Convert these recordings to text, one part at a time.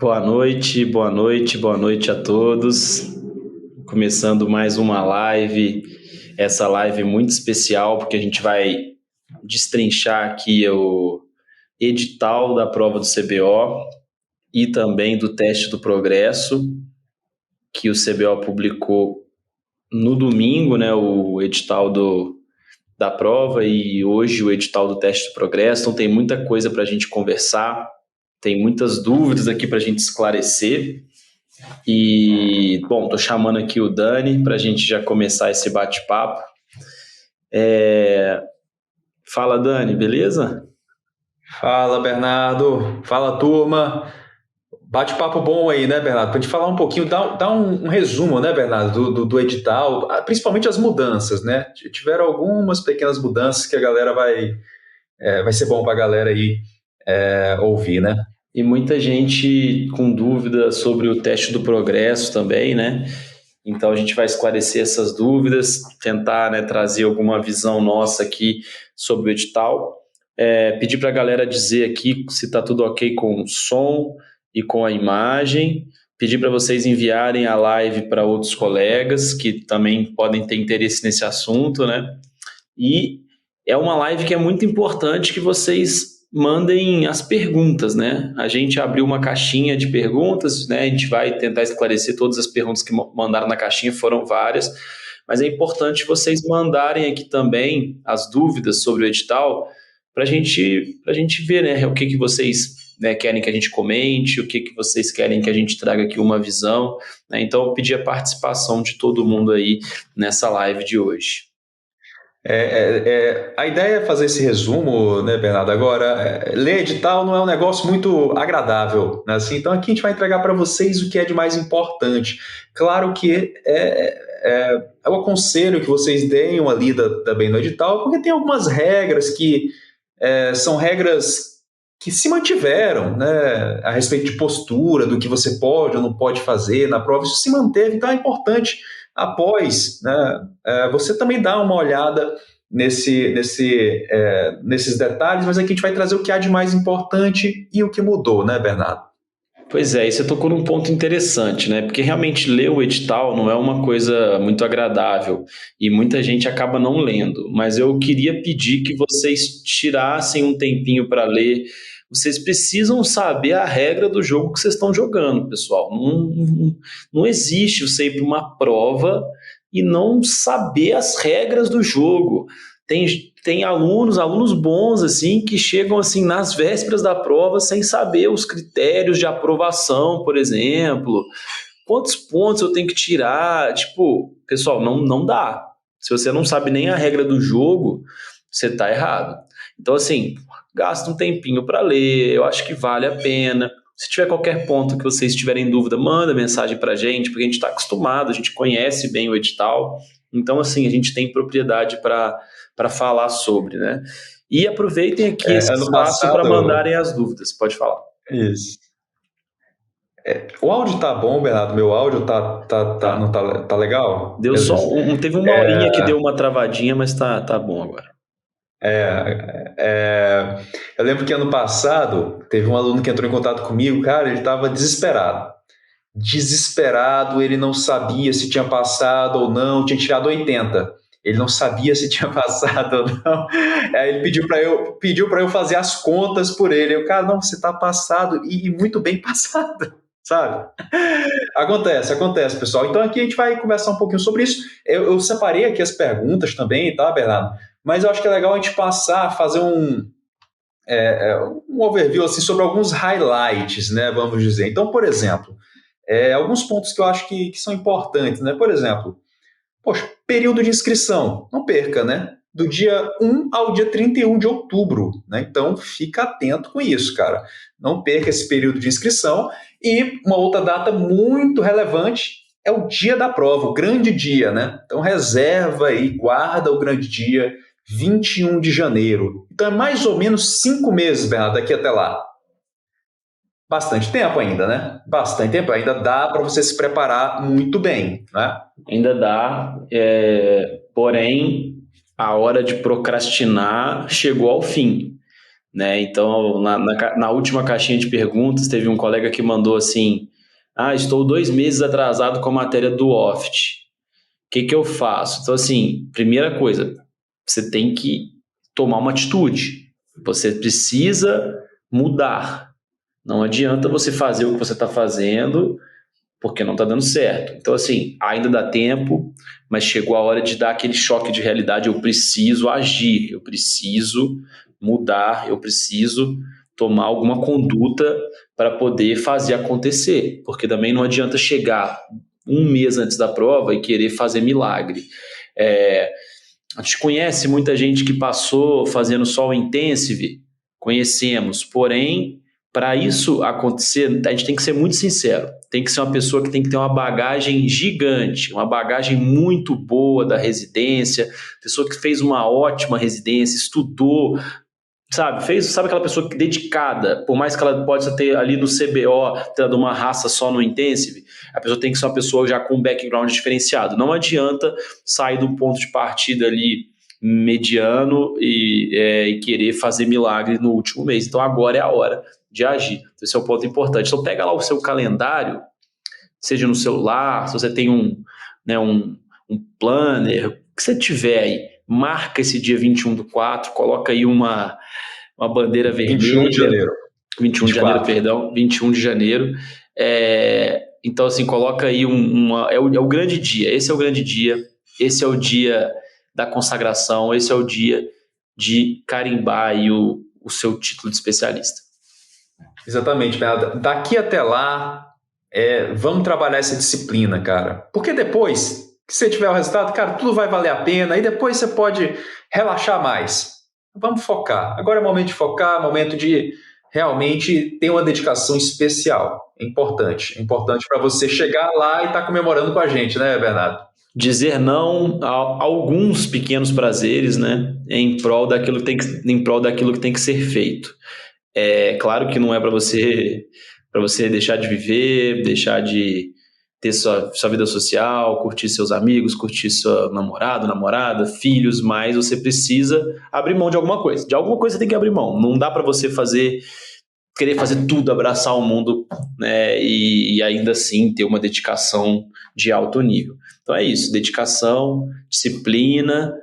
Boa noite, boa noite, boa noite a todos. Começando mais uma live, essa live muito especial, porque a gente vai destrinchar aqui o edital da prova do CBO e também do teste do progresso, que o CBO publicou no domingo, né, o edital da prova e hoje o edital do teste do progresso. Então tem muita coisa para a gente conversar, tem muitas dúvidas aqui para a gente esclarecer. E, bom, tô chamando aqui o Dani para a gente já começar esse bate-papo. Fala, Dani, beleza? Fala, Bernardo. Fala, turma. Bate-papo bom aí, né, Bernardo? Para a gente falar um pouquinho, dar um resumo, né, Bernardo, do edital, principalmente as mudanças, né? Tiveram algumas pequenas mudanças que a galera vai ser bom para a galera aí ouvir, né? E muita gente com dúvida sobre o teste do progresso também, né? Então a gente vai esclarecer essas dúvidas, tentar, né, trazer alguma visão nossa aqui sobre o edital. Pedir para a galera dizer aqui se está tudo ok com o som e com a imagem. Pedir para vocês enviarem a live para outros colegas que também podem ter interesse nesse assunto, né? E é uma live que é muito importante que vocês mandem as perguntas, né? A gente abriu uma caixinha de perguntas, né? A gente vai tentar esclarecer todas as perguntas que mandaram na caixinha, foram várias, mas é importante vocês mandarem aqui também as dúvidas sobre o edital para a gente ver, né? O que vocês, né, querem que a gente comente, o que vocês querem que a gente traga aqui uma visão, né? Então, eu pedi a participação de todo mundo aí nessa live de hoje. A ideia é fazer esse resumo, né, Bernardo? Agora, ler edital não é um negócio muito agradável, né? Assim, então aqui a gente vai entregar para vocês o que é de mais importante. Claro que eu aconselho que vocês deem uma lida também no edital, porque tem algumas regras que são regras que se mantiveram, né, a respeito de postura, do que você pode ou não pode fazer na prova, isso se manteve, então é importante após, né, você também dá uma olhada nesses detalhes, mas aqui a gente vai trazer o que há de mais importante e o que mudou, né, Bernardo? Pois é, e você tocou num ponto interessante, né? Porque realmente ler o edital não é uma coisa muito agradável e muita gente acaba não lendo. Mas eu queria pedir que vocês tirassem um tempinho para ler. Vocês precisam saber a regra do jogo que vocês estão jogando, pessoal. Não existe você ir para uma prova e não saber as regras do jogo. Tem alunos bons assim que chegam assim nas vésperas da prova sem saber os critérios de aprovação, por exemplo. Quantos pontos eu tenho que tirar? Tipo, pessoal, não dá. Se você não sabe nem a regra do jogo, você está errado. Então, assim, gasta um tempinho para ler, eu acho que vale a pena. Se tiver qualquer ponto que vocês tiverem dúvida, manda mensagem para a gente, porque a gente está acostumado, a gente conhece bem o edital. Então, assim, a gente tem propriedade para falar sobre, né? E aproveitem aqui esse Ano espaço para passado, mandarem as dúvidas. Pode falar. isso. O áudio tá bom, Bernardo? Meu áudio não Tá. tá legal? Deu só Beleza. teve uma horinha que deu uma travadinha, mas tá bom agora. Eu lembro que ano passado teve um aluno que entrou em contato comigo, cara, ele estava desesperado. Desesperado, ele não sabia se tinha passado ou não, tinha tirado 80. Ele não sabia se tinha passado ou não. Aí ele pediu para eu fazer as contas por ele. Eu, cara, não, você está passado e muito bem passado, sabe? Acontece, pessoal. Então aqui a gente vai conversar um pouquinho sobre isso. Eu separei aqui as perguntas também, tá, Bernardo? Mas eu acho que é legal a gente passar, fazer um overview assim, sobre alguns highlights, né, vamos dizer. Então, por exemplo, alguns pontos que eu acho que são importantes, né? Por exemplo, poxa, período de inscrição, não perca, né? Do dia 1 ao dia 31 de outubro, né? Então, fica atento com isso, cara. Não perca esse período de inscrição. E uma outra data muito relevante é o dia da prova, o grande dia, né? Então, reserva e guarda o grande dia, 21 de janeiro. Então, é mais ou menos 5 meses, Bernardo, daqui até lá. Bastante tempo ainda, né? Bastante tempo. Ainda dá para você se preparar muito bem, né? Ainda dá, porém, a hora de procrastinar chegou ao fim. né? Então, na última caixinha de perguntas, teve um colega que mandou assim: estou 2 meses atrasado com a matéria do OFT. O que eu faço? Então, assim, primeira coisa, você tem que tomar uma atitude. Você precisa mudar. Não adianta você fazer o que você está fazendo porque não está dando certo. Então, assim, ainda dá tempo, mas chegou a hora de dar aquele choque de realidade. Eu preciso agir, eu preciso mudar, eu preciso tomar alguma conduta para poder fazer acontecer, porque também não adianta chegar 1 mês antes da prova e querer fazer milagre. A gente conhece muita gente que passou fazendo só o intensive, conhecemos, porém, para isso acontecer, a gente tem que ser muito sincero, tem que ser uma pessoa que tem que ter uma bagagem gigante, uma bagagem muito boa da residência, pessoa que fez uma ótima residência, estudou, sabe aquela pessoa dedicada, por mais que ela possa ter ali no CBO, ter dado uma raça só no intensive, a pessoa tem que ser uma pessoa já com um background diferenciado. Não adianta sair do ponto de partida ali mediano e querer fazer milagre no último mês. Então agora é a hora de agir. Esse é o ponto importante. Então pega lá o seu calendário, seja no celular, se você tem um planner, o que você tiver aí, marca esse dia 21/4, coloca aí uma bandeira vermelha. 21 de janeiro. 21 de janeiro, perdão. 21 de janeiro. Então, assim, coloca aí é o grande dia. Esse é o grande dia. Esse é o dia da consagração. Esse é o dia de carimbar aí o seu título de especialista. Exatamente, Bernardo. Daqui até lá, vamos trabalhar essa disciplina, cara. Porque depois que você tiver o resultado, cara, tudo vai valer a pena. E depois você pode relaxar mais. Vamos focar. Agora é o momento de focar, momento de realmente ter uma dedicação especial. É importante. É importante para você chegar lá e estar comemorando com a gente, né, Bernardo? Dizer não a alguns pequenos prazeres, né, em prol daquilo que tem que ser feito. É claro que não é para você deixar de viver, deixar de ter sua vida social, curtir seus amigos, curtir seu namorado, namorada, filhos, mas você precisa abrir mão de alguma coisa. De alguma coisa você tem que abrir mão. Não dá para você querer fazer tudo, abraçar o mundo, né, e ainda assim ter uma dedicação de alto nível. Então é isso, dedicação, disciplina,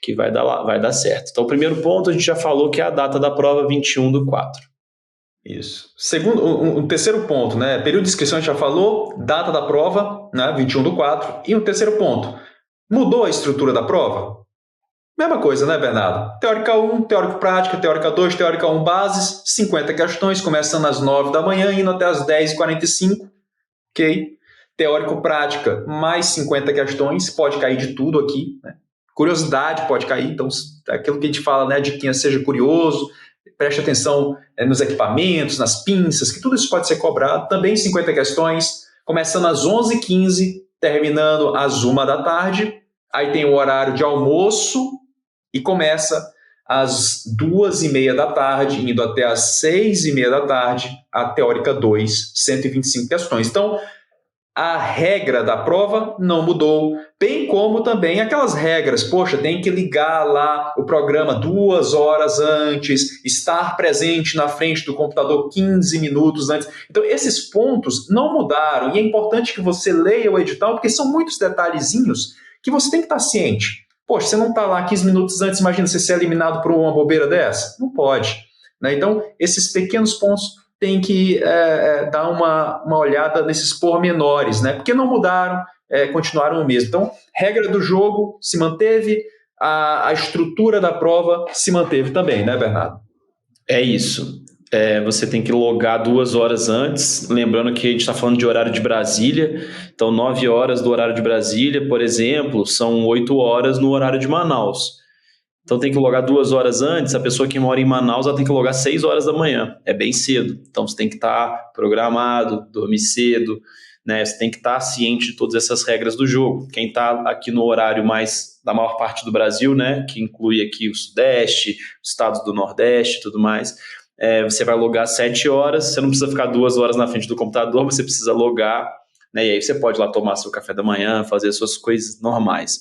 que vai dar certo. Então o primeiro ponto a gente já falou que é a data da prova, 21/4. Isso. Segundo, um terceiro ponto, né? Período de inscrição a gente já falou, data da prova, né? 21/4. E um terceiro ponto, mudou a estrutura da prova? Mesma coisa, né, Bernardo? Teórica 1, teórico prática, teórica 2, teórica 1 bases, 50 questões, começando às 9 da manhã, indo até às 10h45, ok? Teórico prática, mais 50 questões, pode cair de tudo aqui, né? Curiosidade pode cair, então aquilo que a gente fala, né, de quem seja curioso, preste atenção nos equipamentos, nas pinças, que tudo isso pode ser cobrado. Também 50 questões, começando às 11h15, terminando às 1 da tarde. Aí tem o horário de almoço e começa às 2h30 da tarde, indo até às 6h30 da tarde, a teórica 2, 125 questões. Então, a regra da prova não mudou, bem como também aquelas regras, poxa, tem que ligar lá o programa 2 horas antes, estar presente na frente do computador 15 minutos antes. Então, esses pontos não mudaram e é importante que você leia o edital, porque são muitos detalhezinhos que você tem que estar ciente. Poxa, você não está lá 15 minutos antes, imagina você ser eliminado por uma bobeira dessa? Não pode, né? Então, esses pequenos pontos tem que dar uma olhada nesses pormenores, né? Porque não mudaram, continuaram o mesmo. Então, regra do jogo se manteve, a estrutura da prova se manteve também, né, Bernardo? É isso. Você tem que logar 2 horas antes, lembrando que a gente está falando de horário de Brasília, então 9 horas do horário de Brasília, por exemplo, são 8 horas no horário de Manaus. Então tem que logar 2 horas antes, a pessoa que mora em Manaus ela tem que logar 6 horas da manhã, é bem cedo. Então você tem que estar programado, dormir cedo, né? Você tem que estar ciente de todas essas regras do jogo. Quem está aqui no horário mais da maior parte do Brasil, né? Que inclui aqui o Sudeste, os estados do Nordeste e tudo mais, você vai logar 7 horas, você não precisa ficar 2 horas na frente do computador, mas você precisa logar né? E aí você pode ir lá tomar seu café da manhã, fazer suas coisas normais.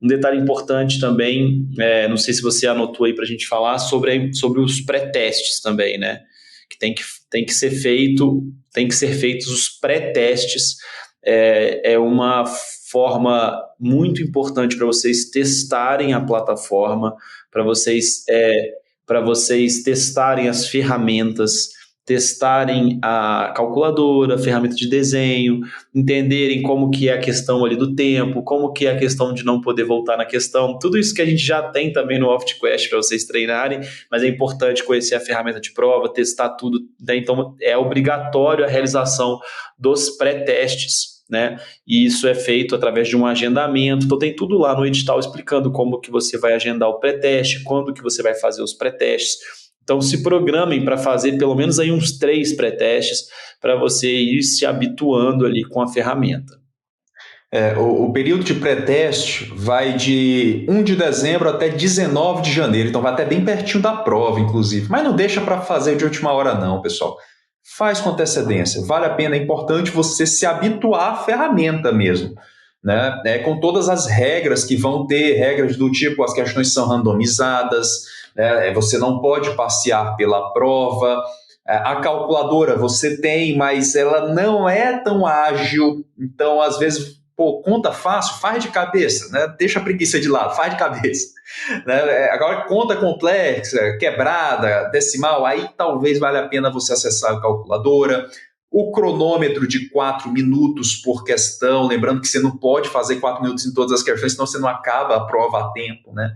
Um detalhe importante também, não sei se você anotou aí para a gente falar sobre os pré-testes também, né? Que tem que ser feitos os pré-testes. É uma forma muito importante para vocês testarem a plataforma, para vocês testarem as ferramentas, testarem a calculadora, a ferramenta de desenho, entenderem como que é a questão ali do tempo, como que é a questão de não poder voltar na questão, tudo isso que a gente já tem também no OptQuest para vocês treinarem, mas é importante conhecer a ferramenta de prova, testar tudo, né? Então é obrigatório a realização dos pré-testes, né? E isso é feito através de um agendamento. Então tem tudo lá no edital explicando como que você vai agendar o pré-teste, quando que você vai fazer os pré-testes. Então se programem para fazer pelo menos aí uns 3 pré-testes para você ir se habituando ali com a ferramenta. O período de pré-teste vai de 1 de dezembro até 19 de janeiro, então vai até bem pertinho da prova, inclusive. Mas não deixa para fazer de última hora não, pessoal. Faz com antecedência, vale a pena, é importante você se habituar à ferramenta mesmo, né? Com todas as regras que vão ter, regras do tipo, as questões são randomizadas, né? Você não pode passear pela prova, a calculadora você tem, mas ela não é tão ágil, então às vezes, conta fácil, faz de cabeça, né? Deixa a preguiça de lado, faz de cabeça. Né? Agora, conta complexa, quebrada, decimal, aí talvez valha a pena você acessar a calculadora. O cronômetro de 4 minutos por questão, lembrando que você não pode fazer 4 minutos em todas as questões, senão você não acaba a prova a tempo, né?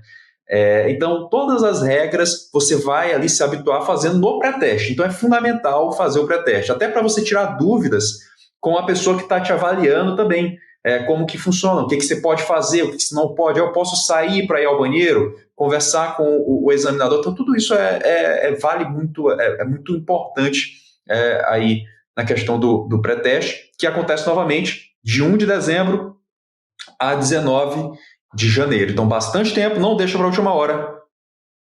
Então, todas as regras você vai ali se habituar fazendo no pré-teste. Então, é fundamental fazer o pré-teste, até para você tirar dúvidas com a pessoa que está te avaliando também. Como que funciona, o que você pode fazer, o que você não pode, eu posso sair para ir ao banheiro, conversar com o examinador, então tudo isso vale muito, é muito importante aí na questão do pré-teste, que acontece novamente de 1 de dezembro a 19 de janeiro, então bastante tempo, não deixa para a última hora.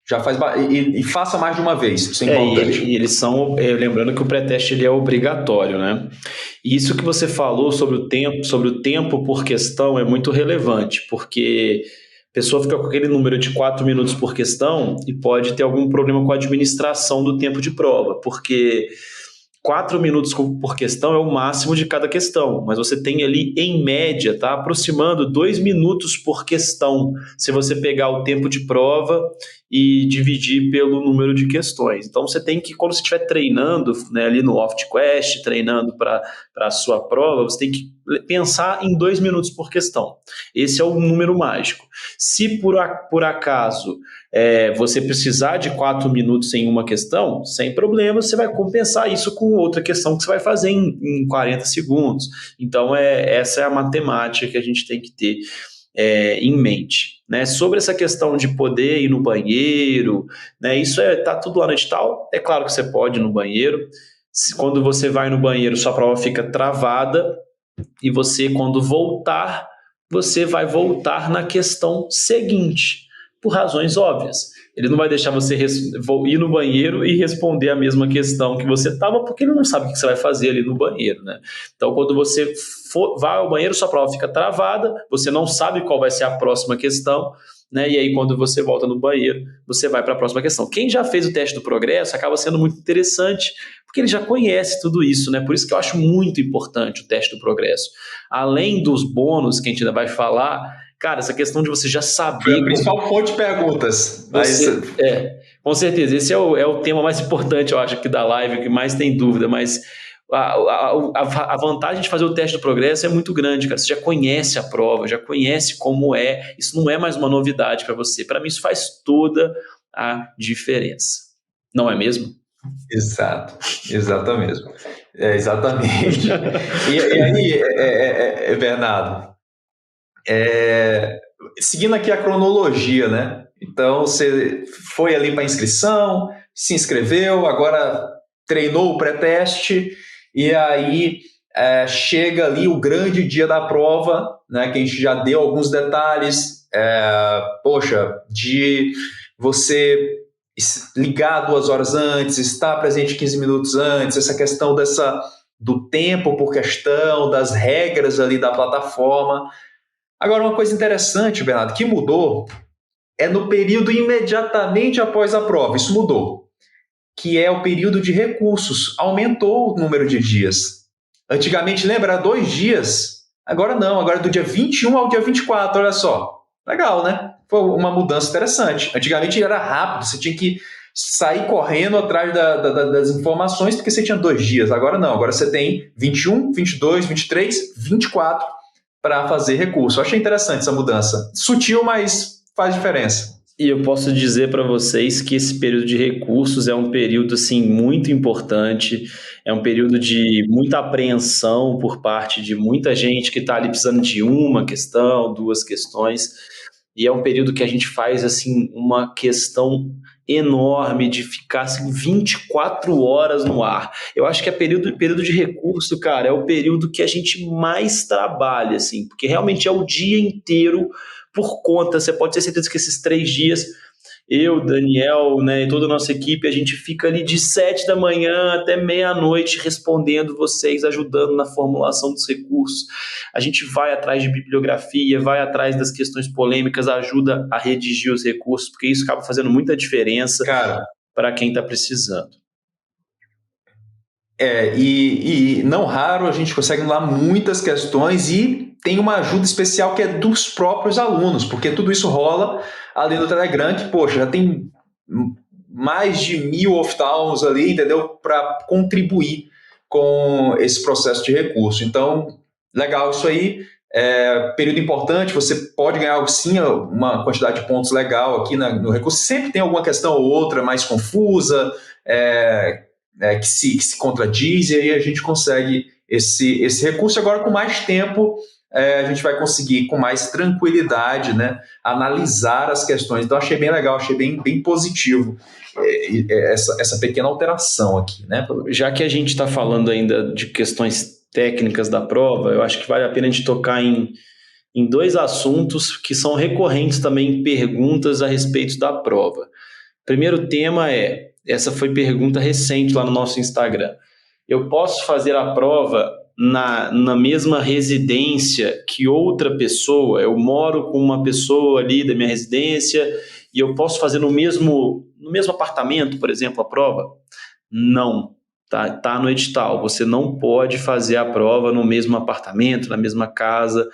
Já faz e faça mais de uma vez, isso é importante. E eles são, lembrando que o pré-teste ele é obrigatório, né? E isso que você falou sobre o tempo por questão é muito relevante, porque a pessoa fica com aquele número de 4 minutos por questão e pode ter algum problema com a administração do tempo de prova, porque 4 minutos por questão é o máximo de cada questão, mas você tem ali, em média, tá aproximando 2 minutos por questão, se você pegar o tempo de prova e dividir pelo número de questões. Então, você tem que, quando você estiver treinando, né, ali no OptQuest, treinando para a sua prova, você tem que pensar em 2 minutos por questão. Esse é o número mágico. Se por acaso você precisar de 4 minutos em uma questão, sem problema, você vai compensar isso com outra questão que você vai fazer em 40 segundos. Então, essa é a matemática que a gente tem que ter em mente. Né? Sobre essa questão de poder ir no banheiro, né? Isso tá tudo lá no edital. É claro que você pode ir no banheiro. Quando você vai no banheiro, sua prova fica travada e você, quando voltar, você vai voltar na questão seguinte, por razões óbvias. Ele não vai deixar você ir no banheiro e responder a mesma questão que você estava, porque ele não sabe o que você vai fazer ali no banheiro, né? Então, quando você vai ao banheiro, sua prova fica travada, você não sabe qual vai ser a próxima questão, né? E aí, quando você volta no banheiro, você vai para a próxima questão. Quem já fez o teste do progresso acaba sendo muito interessante, porque ele já conhece tudo isso, né? Por isso que eu acho muito importante o teste do progresso. Além dos bônus que a gente ainda vai falar, cara, essa questão de você já saber... Foi a principal fonte de perguntas. Com certeza. Esse é o tema mais importante, eu acho, aqui da live, que mais tem dúvida, mas a vantagem de fazer o teste do progresso é muito grande, cara. Você já conhece a prova, já conhece como é. Isso não é mais uma novidade para você. Para mim, isso faz toda a diferença. Não é mesmo? Exato, exatamente. Exatamente. E aí, Bernardo, seguindo aqui a cronologia, né? Então, você foi ali para a inscrição, se inscreveu, agora treinou o pré-teste, e aí chega ali o grande dia da prova, né? Que a gente já deu alguns detalhes, de você ligar 2 horas antes, estar presente 15 minutos antes, essa questão do tempo por questão, das regras ali da plataforma. Agora, uma coisa interessante, Bernardo, que mudou é no período imediatamente após a prova. Isso mudou, que é o período de recursos. Aumentou o número de dias. Antigamente, lembra, era 2 dias. Agora não, agora é do dia 21 ao dia 24, olha só. Legal, né? Foi uma mudança interessante. Antigamente era rápido, você tinha que sair correndo atrás das informações, porque você tinha 2 dias. Agora não, agora você tem 21, 22, 23, 24 para fazer recurso. Eu achei interessante essa mudança. Sutil, mas faz diferença. E eu posso dizer para vocês que esse período de recursos é um período assim, muito importante, é um período de muita apreensão por parte de muita gente que está ali precisando de uma questão, 2 questões, e é um período que a gente faz assim, uma questão enorme de ficar assim, 24 horas no ar. Eu acho que período de recurso, cara, é o período que a gente mais trabalha, assim, porque realmente é o dia inteiro por conta. Você pode ter certeza que esses 3 dias, eu, Daniel, né, e toda a nossa equipe, a gente fica ali de 7 da manhã até meia-noite respondendo vocês, ajudando na formulação dos recursos. A gente vai atrás de bibliografia, vai atrás das questões polêmicas, ajuda a redigir os recursos, porque isso acaba fazendo muita diferença para quem está precisando. E não raro a gente consegue anular muitas questões e tem uma ajuda especial que é dos próprios alunos, porque tudo isso rola ali no Telegram, que, poxa, já tem mais de 1.000 opt-owns ali, entendeu? Para contribuir com esse processo de recurso. Então, legal isso aí. Período importante, você pode ganhar, sim, uma quantidade de pontos legal aqui no recurso. Sempre tem alguma questão ou outra mais confusa, que se contradiz, e aí a gente consegue esse recurso. Agora, com mais tempo, a gente vai conseguir, com mais tranquilidade, né, analisar as questões. Então, achei bem legal, achei bem positivo essa pequena alteração aqui, né? Já que a gente está falando ainda de questões técnicas da prova, eu acho que vale a pena a gente tocar em 2 assuntos que são recorrentes também em perguntas a respeito da prova. Primeiro tema essa foi pergunta recente lá no nosso Instagram. Eu posso fazer a prova na mesma residência que outra pessoa? Eu moro com uma pessoa ali da minha residência e eu posso fazer no mesmo apartamento, por exemplo, a prova? Não. Tá no edital. Você não pode fazer a prova no mesmo apartamento, na mesma casa,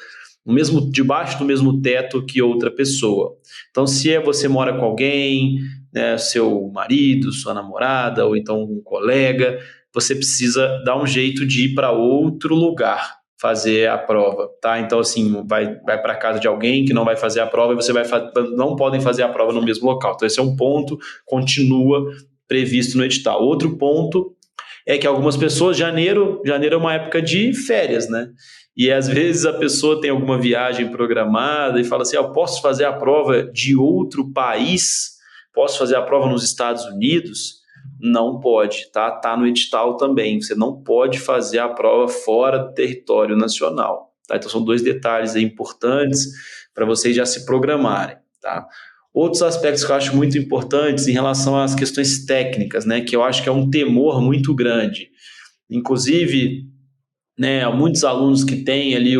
debaixo do mesmo teto que outra pessoa. Então, se você mora com alguém, né, seu marido, sua namorada, ou então um colega, você precisa dar um jeito de ir para outro lugar fazer a prova, tá? Então, assim, vai para casa de alguém que não vai fazer a prova e não podem fazer a prova no mesmo local. Então, esse é um ponto, continua previsto no edital. Outro ponto é que algumas pessoas, janeiro é uma época de férias, né? E às vezes a pessoa tem alguma viagem programada e fala assim, eu posso fazer a prova de outro país? Posso fazer a prova nos Estados Unidos? Não pode, tá? Tá no edital também. Você não pode fazer a prova fora do território nacional, tá? Então são 2 detalhes aí importantes para vocês já se programarem, tá? Outros aspectos que eu acho muito importantes em relação às questões técnicas, né? Que eu acho que é um temor muito grande. Inclusive, né, há muitos alunos que têm ali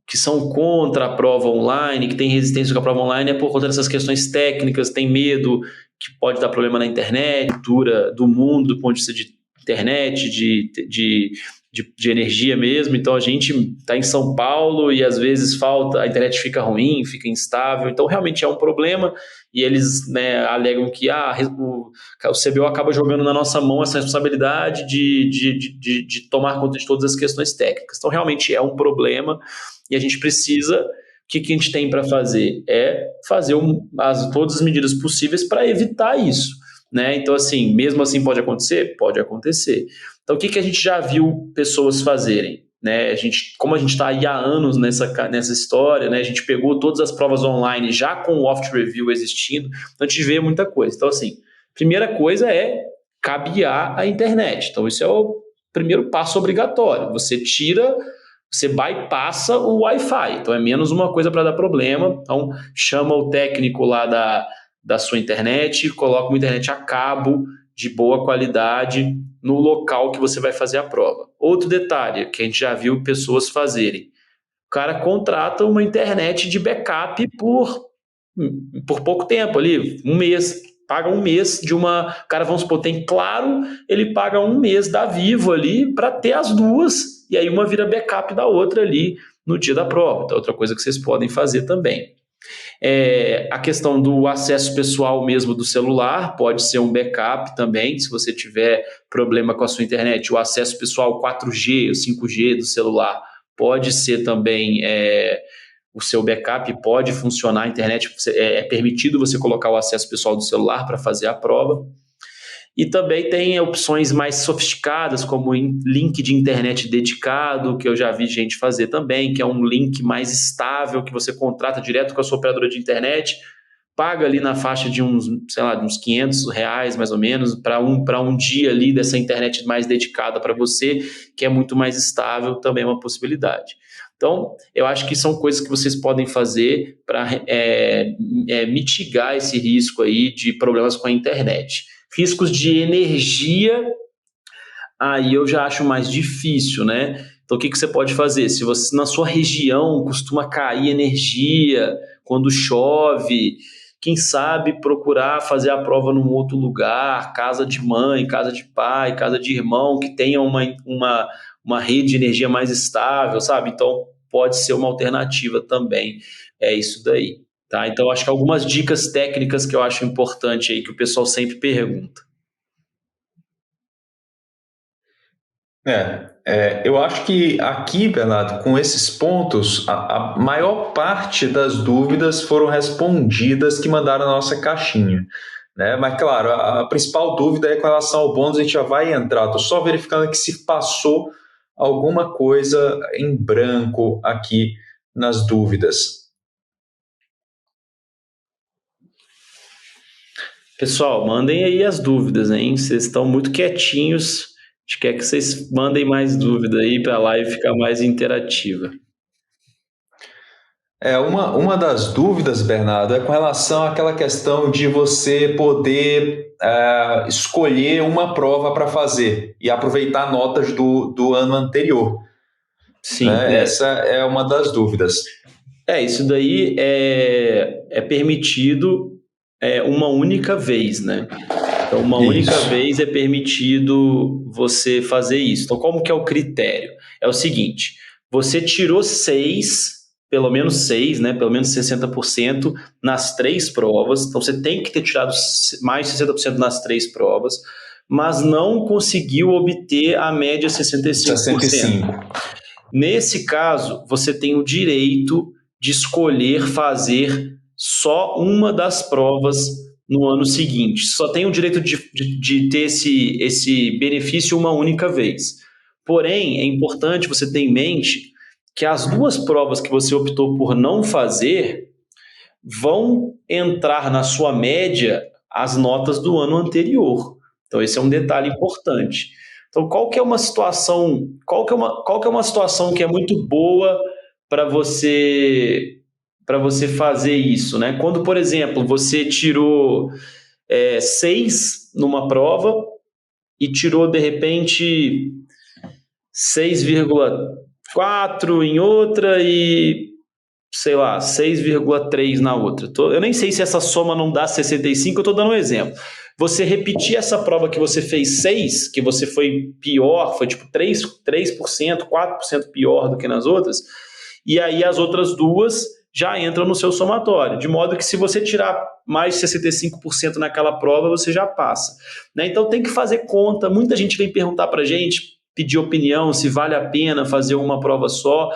que são contra a prova online, que têm resistência com a prova online, é por conta dessas questões técnicas, tem medo que pode dar problema na internet, cultura do mundo, do ponto de vista de internet, de energia mesmo. Então a gente está em São Paulo e às vezes a internet fica ruim, fica instável, então realmente é um problema e eles, né, alegam que o CBO acaba jogando na nossa mão essa responsabilidade de tomar conta de todas as questões técnicas. Então realmente é um problema e a gente precisa, o que a gente tem para fazer? É fazer todas as medidas possíveis para evitar isso, né? Então assim, mesmo assim pode acontecer? Pode acontecer. Então, o que a gente já viu pessoas fazerem? Né? Como a gente está aí há anos nessa história, né? A gente pegou todas as provas online já com o Oft Review existindo, então a gente vê muita coisa. Então, assim, primeira coisa é cabear a internet. Então, isso é o primeiro passo obrigatório. Você bypassa o Wi-Fi. Então, é menos uma coisa para dar problema. Então, chama o técnico lá da sua internet, coloca uma internet a cabo de boa qualidade no local que você vai fazer a prova. Outro detalhe que a gente já viu pessoas fazerem: o cara contrata uma internet de backup por pouco tempo ali, um mês, paga um mês de uma... O cara, vamos supor, tem Claro, ele paga um mês da Vivo ali para ter as duas, e aí uma vira backup da outra ali no dia da prova. Então, outra coisa que vocês podem fazer também. A questão do acesso pessoal mesmo do celular pode ser um backup também, se você tiver problema com a sua internet. O acesso pessoal 4G ou 5G do celular pode ser também o seu backup, pode funcionar. A internet, é permitido você colocar o acesso pessoal do celular para fazer a prova. E também tem opções mais sofisticadas, como link de internet dedicado, que eu já vi gente fazer também, que é um link mais estável, que você contrata direto com a sua operadora de internet, paga ali na faixa de uns, sei lá, de uns R$500 mais ou menos, para um dia ali dessa internet mais dedicada para você, que é muito mais estável, também é uma possibilidade. Então, eu acho que são coisas que vocês podem fazer para mitigar esse risco aí de problemas com a internet. Riscos de energia, aí eu já acho mais difícil, né? Então, o que você pode fazer? Se você, na sua região, costuma cair energia quando chove, quem sabe procurar fazer a prova num outro lugar, casa de mãe, casa de pai, casa de irmão, que tenha uma rede de energia mais estável, sabe? Então, pode ser uma alternativa também, isso daí. Tá? Então, acho que algumas dicas técnicas que eu acho importante aí, que o pessoal sempre pergunta. Eu acho que aqui, Bernardo, com esses pontos, a maior parte das dúvidas foram respondidas que mandaram na nossa caixinha, né? Mas, claro, a principal dúvida é com relação ao bônus, a gente já vai entrar. Estou só verificando aqui se passou alguma coisa em branco aqui nas dúvidas. Pessoal, mandem aí as dúvidas, hein? Vocês estão muito quietinhos. A gente quer que vocês mandem mais dúvida aí para a live ficar mais interativa. Uma das dúvidas, Bernardo, é com relação àquela questão de você poder escolher uma prova para fazer e aproveitar notas do ano anterior. Sim. Né? Essa é uma das dúvidas. Isso daí é permitido uma única vez, né? Então, uma única vez é permitido você fazer isso. Então, como que é o critério? É o seguinte: você tirou 6, pelo menos 6, né? Pelo menos 60% nas 3 provas. Então, você tem que ter tirado mais de 60% nas 3 provas, mas não conseguiu obter a média 65%. 65%. Nesse caso, você tem o direito de escolher fazer só uma das provas no ano seguinte. Só tem o direito de ter esse benefício uma única vez. Porém, é importante você ter em mente que as 2 provas que você optou por não fazer vão entrar na sua média as notas do ano anterior. Então, esse é um detalhe importante. Então, qual que é uma situação que é muito boa para você fazer isso, né? Quando, por exemplo, você tirou 6 numa prova e tirou, de repente, 6,4 em outra e, sei lá, 6,3 na outra. Eu nem sei se essa soma não dá 65, eu estou dando um exemplo. Você repetir essa prova que você fez 6, que você foi pior, foi tipo 3%, 4% pior do que nas outras, e aí as outras 2 já entram no seu somatório, de modo que se você tirar mais de 65% naquela prova, você já passa. Né? Então tem que fazer conta. Muita gente vem perguntar para a gente, pedir opinião, se vale a pena fazer uma prova só.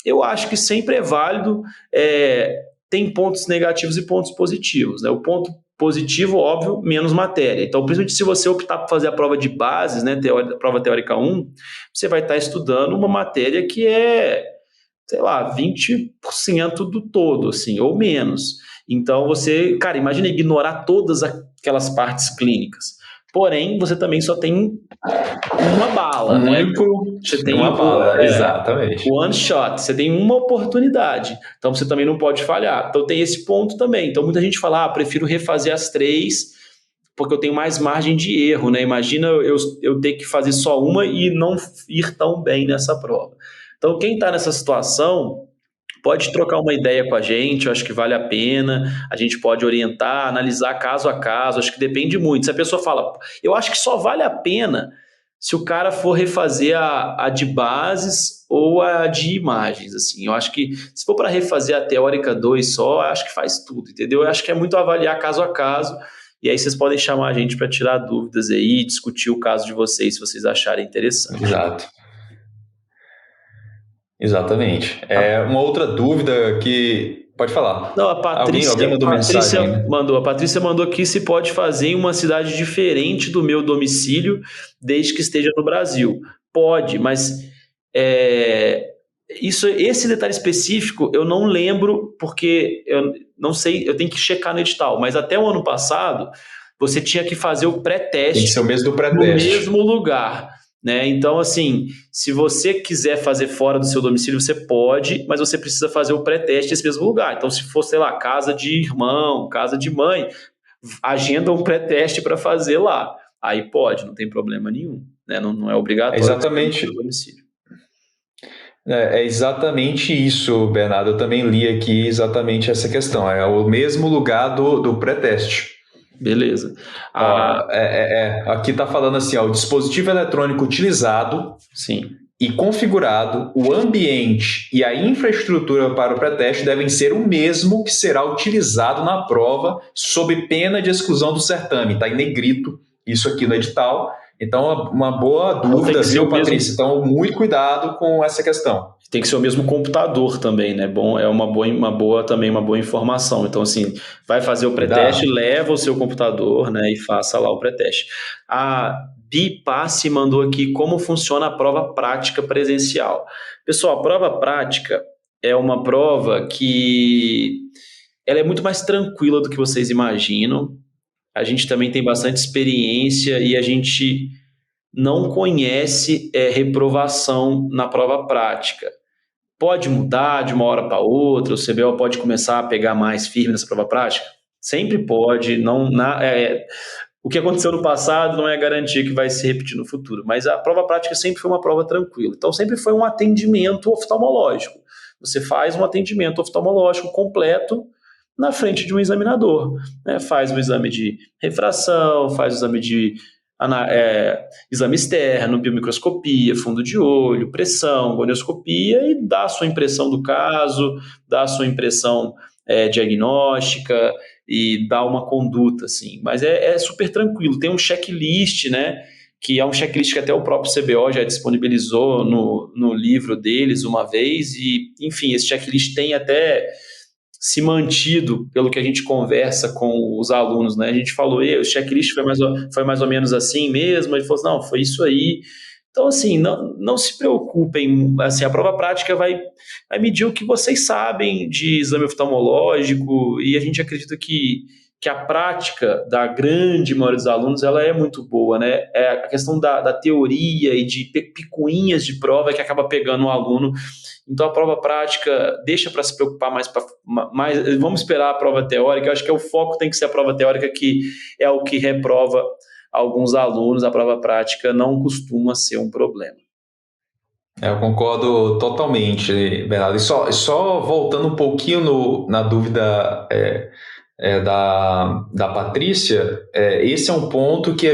Eu acho que sempre é válido, tem pontos negativos e pontos positivos. Né? O ponto positivo, óbvio, menos matéria. Então, principalmente se você optar por fazer a prova de bases, né, prova teórica 1, você vai estar estudando uma matéria que é, sei lá, 20% do todo, assim, ou menos. Então, você, cara, imagina ignorar todas aquelas partes clínicas. Porém, você também só tem uma bala, né? Você tem uma bala, exatamente. One shot, você tem uma oportunidade. Então, você também não pode falhar. Então, tem esse ponto também. Então, muita gente fala, prefiro refazer as 3, porque eu tenho mais margem de erro, né? Imagina eu ter que fazer só uma e não ir tão bem nessa prova. Então, quem está nessa situação pode trocar uma ideia com a gente, eu acho que vale a pena, a gente pode orientar, analisar caso a caso, acho que depende muito. Se a pessoa fala, eu acho que só vale a pena se o cara for refazer a de bases ou a de imagens, assim. Eu acho que se for para refazer a teórica 2 só, eu acho que faz tudo, entendeu? Eu acho que é muito avaliar caso a caso, e aí vocês podem chamar a gente para tirar dúvidas aí, discutir o caso de vocês, se vocês acharem interessante. Exato. Exatamente. Uma outra dúvida que... Pode falar. Não, a Patrícia, Alguém mandou mensagem, né? a Patrícia mandou aqui se pode fazer em uma cidade diferente do meu domicílio, desde que esteja no Brasil. Pode, mas esse detalhe específico eu não lembro, porque eu não sei, eu tenho que checar no edital, mas até o ano passado você tinha que fazer o pré-teste. Tem que ser o mesmo do no pré-teste. mesmo lugar. Né? Então, assim, se você quiser fazer fora do seu domicílio, você pode, mas você precisa fazer o pré-teste nesse mesmo lugar. Então, se for, sei lá, casa de irmão, casa de mãe, agenda um pré-teste para fazer lá. Aí pode, não tem problema nenhum. Né? Não é obrigatório. Exatamente. No domicílio. É exatamente isso, Bernardo. Eu também li aqui exatamente essa questão. É o mesmo lugar do pré-teste. Beleza. Aqui está falando assim, o dispositivo eletrônico utilizado Sim. e configurado, o ambiente e a infraestrutura para o pré-teste devem ser o mesmo que será utilizado na prova, sob pena de exclusão do certame. Está em negrito isso aqui no edital. Então, uma boa dúvida, viu, Patrícia? Então, muito cuidado com essa questão. Tem que ser o mesmo computador também, né? Bom, é uma boa informação. Então, assim, vai fazer o pré-teste, leva o seu computador, né, e faça lá o pré-teste. A Bi Passi mandou aqui como funciona a prova prática presencial. Pessoal, a prova prática é uma prova que ela é muito mais tranquila do que vocês imaginam. A gente também tem bastante experiência e a gente não conhece reprovação na prova prática. Pode mudar de uma hora para outra, o CBO pode começar a pegar mais firme nessa prova prática? Sempre pode. O que aconteceu no passado não é garantia que vai se repetir no futuro, mas a prova prática sempre foi uma prova tranquila. Então, sempre foi um atendimento oftalmológico. Você faz um atendimento oftalmológico completo na frente de um examinador. Né? Faz o exame de refração, faz o exame de exame externo, biomicroscopia, fundo de olho, pressão, gonioscopia e dá a sua impressão do caso, dá a sua impressão diagnóstica e dá uma conduta, assim. Mas é super tranquilo. Tem um checklist, né? Que é um checklist que até o próprio CBO já disponibilizou no livro deles uma vez e, enfim, esse checklist tem até se mantido pelo que a gente conversa com os alunos, né? A gente falou, o checklist foi mais ou menos assim mesmo, ele falou, não, foi isso aí. Então, assim, não se preocupem, assim, a prova prática vai medir o que vocês sabem de exame oftalmológico e a gente acredita que a prática da grande maioria dos alunos, ela é muito boa, né? É a questão da teoria e de picuinhas de prova que acaba pegando o aluno. Então, a prova prática deixa para se preocupar mais. Vamos esperar a prova teórica. Eu acho que o foco tem que ser a prova teórica, que é o que reprova alguns alunos. A prova prática não costuma ser um problema. Eu concordo totalmente, Bernardo. E só voltando um pouquinho na dúvida da Patrícia, esse é um ponto que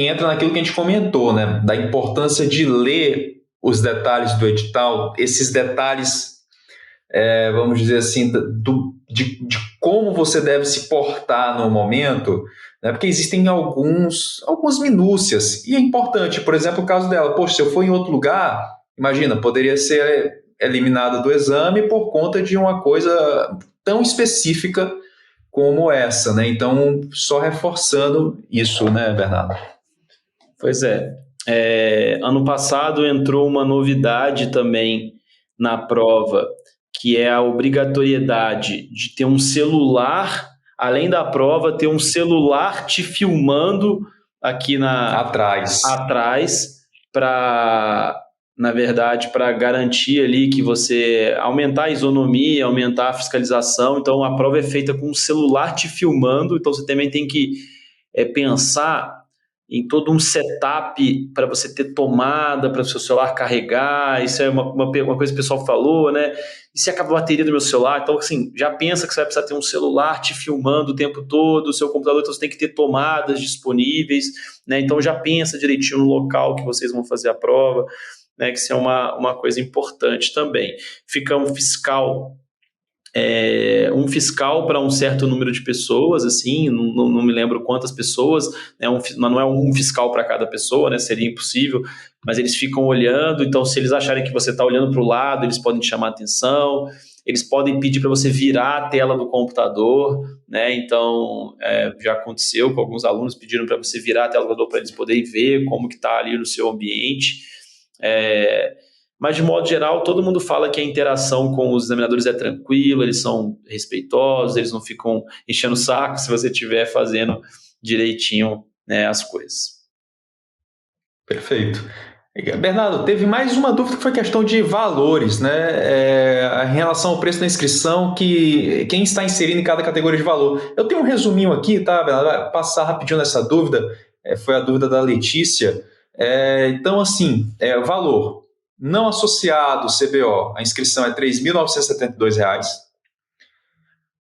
entra naquilo que a gente comentou, né? Da importância de ler os detalhes do edital, esses detalhes, vamos dizer assim, de como você deve se portar no momento, né? Porque existem algumas minúcias, e é importante, por exemplo, o caso dela, poxa, se eu for em outro lugar, imagina, poderia ser eliminada do exame por conta de uma coisa tão específica como essa, né? Então, só reforçando isso, né, Bernardo? Pois é. Ano passado entrou uma novidade também na prova, que é a obrigatoriedade de ter um celular, além da prova, ter um celular te filmando aqui atrás, na verdade, para garantir ali que você aumentar a isonomia, aumentar a fiscalização. Então, a prova é feita com um celular te filmando, então você também tem que é pensar em todo um setup para você ter tomada, para o seu celular carregar. Isso é uma coisa que o pessoal falou, né? E se acaba a bateria do meu celular? Então, assim, já pensa que você vai precisar ter um celular te filmando o tempo todo, o seu computador, então você tem que ter tomadas disponíveis, né? Então já pensa direitinho no local que vocês vão fazer a prova, né? Que isso é uma coisa importante também. Fica um fiscal para um certo número de pessoas, assim, não me lembro quantas pessoas, né, não é um fiscal para cada pessoa, né, seria impossível, mas eles ficam olhando, então se eles acharem que você está olhando para o lado, eles podem te chamar a atenção, eles podem pedir para você virar a tela do computador, né, então já aconteceu com alguns alunos, pediram para você virar a tela do computador para eles poderem ver como que está ali no seu ambiente. Mas, de modo geral, todo mundo fala que a interação com os examinadores é tranquila, eles são respeitosos, eles não ficam enchendo o saco se você estiver fazendo direitinho, né, as coisas. Perfeito. Bernardo, teve mais uma dúvida que foi questão de valores, né? Em relação ao preço da inscrição, que quem está inserindo em cada categoria de valor. Eu tenho um resuminho aqui, tá, Bernardo? Vou passar rapidinho nessa dúvida. Foi a dúvida da Letícia. Então, assim, valor não associado CBO, a inscrição é R$ 3.972.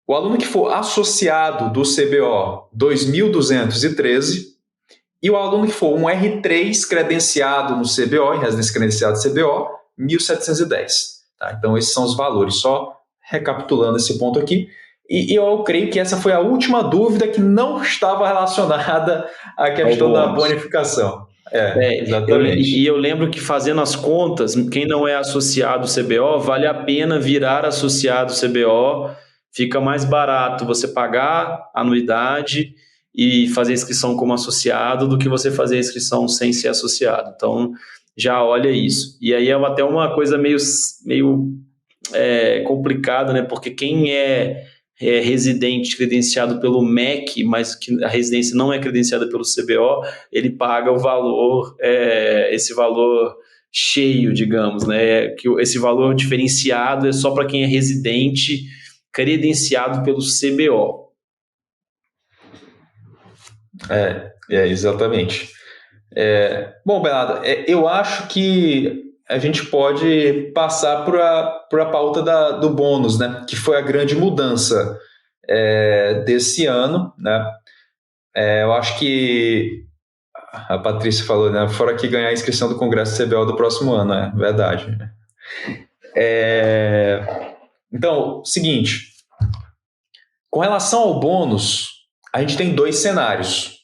O aluno que for associado do CBO, R$ 2.213. E o aluno que for um R3 credenciado no CBO, em residência credenciada do CBO, 1.710. Tá? Então, esses são os valores. Só recapitulando esse ponto aqui. E eu creio que essa foi a última dúvida que não estava relacionada à questão da bonificação. Exatamente. Eu lembro que, fazendo as contas, quem não é associado ao CBO, vale a pena virar associado ao CBO, fica mais barato você pagar anuidade e fazer a inscrição como associado do que você fazer a inscrição sem ser associado. Então, já olha isso. E aí é até uma coisa meio complicada, né? Porque quem é residente credenciado pelo MEC, mas que a residência não é credenciada pelo CBO, ele paga o valor, esse valor cheio, digamos, né? Que esse valor diferenciado é só para quem é residente credenciado pelo CBO. Exatamente. Bom, Bernardo, eu acho que a gente pode passar para a pauta do bônus, né? Que foi a grande mudança desse ano, né? Eu acho que a Patrícia falou, né? Fora que ganhar a inscrição do Congresso CBO do próximo ano, é verdade. Então, seguinte, com relação ao bônus, a gente tem dois cenários.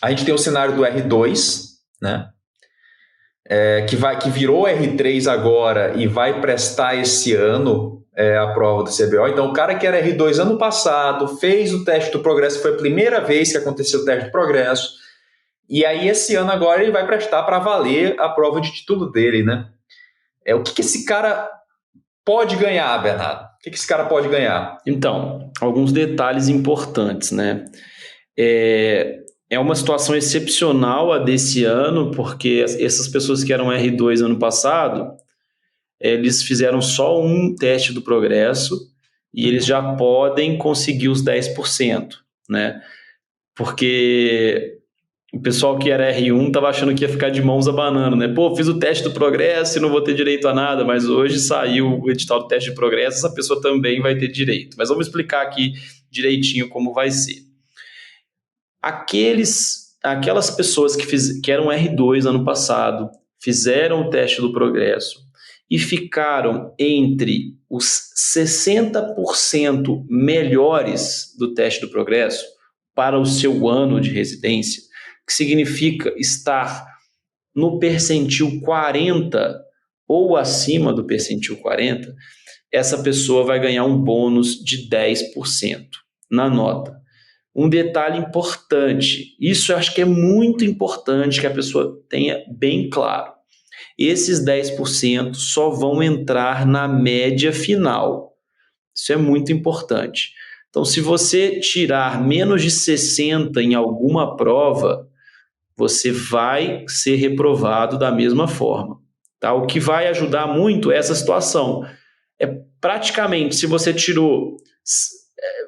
A gente tem o cenário do R2, né? Que virou R3 agora e vai prestar esse ano a prova do CBO. Então, o cara que era R2 ano passado, fez o teste do progresso, foi a primeira vez que aconteceu o teste do progresso, e aí esse ano agora ele vai prestar para valer a prova de título dele, né? O que esse cara pode ganhar, Bernardo? O que esse cara pode ganhar? Então, alguns detalhes importantes, né? É uma situação excepcional a desse ano, porque essas pessoas que eram R2 ano passado, eles fizeram só um teste do progresso e eles já podem conseguir os 10%, né? Porque o pessoal que era R1 estava achando que ia ficar de mãos abanando, né? Pô, fiz o teste do progresso e não vou ter direito a nada, mas hoje saiu o edital do teste de progresso, essa pessoa também vai ter direito. Mas vamos explicar aqui direitinho como vai ser. Aquelas pessoas que eram R2 ano passado, fizeram o teste do progresso e ficaram entre os 60% melhores do teste do progresso para o seu ano de residência, que significa estar no percentil 40 ou acima do percentil 40, essa pessoa vai ganhar um bônus de 10% na nota. Um detalhe importante, isso eu acho que é muito importante que a pessoa tenha bem claro. Esses 10% só vão entrar na média final. Isso é muito importante. Então, se você tirar menos de 60 em alguma prova, você vai ser reprovado da mesma forma. Tá? O que vai ajudar muito é essa situação. Praticamente, se você tirou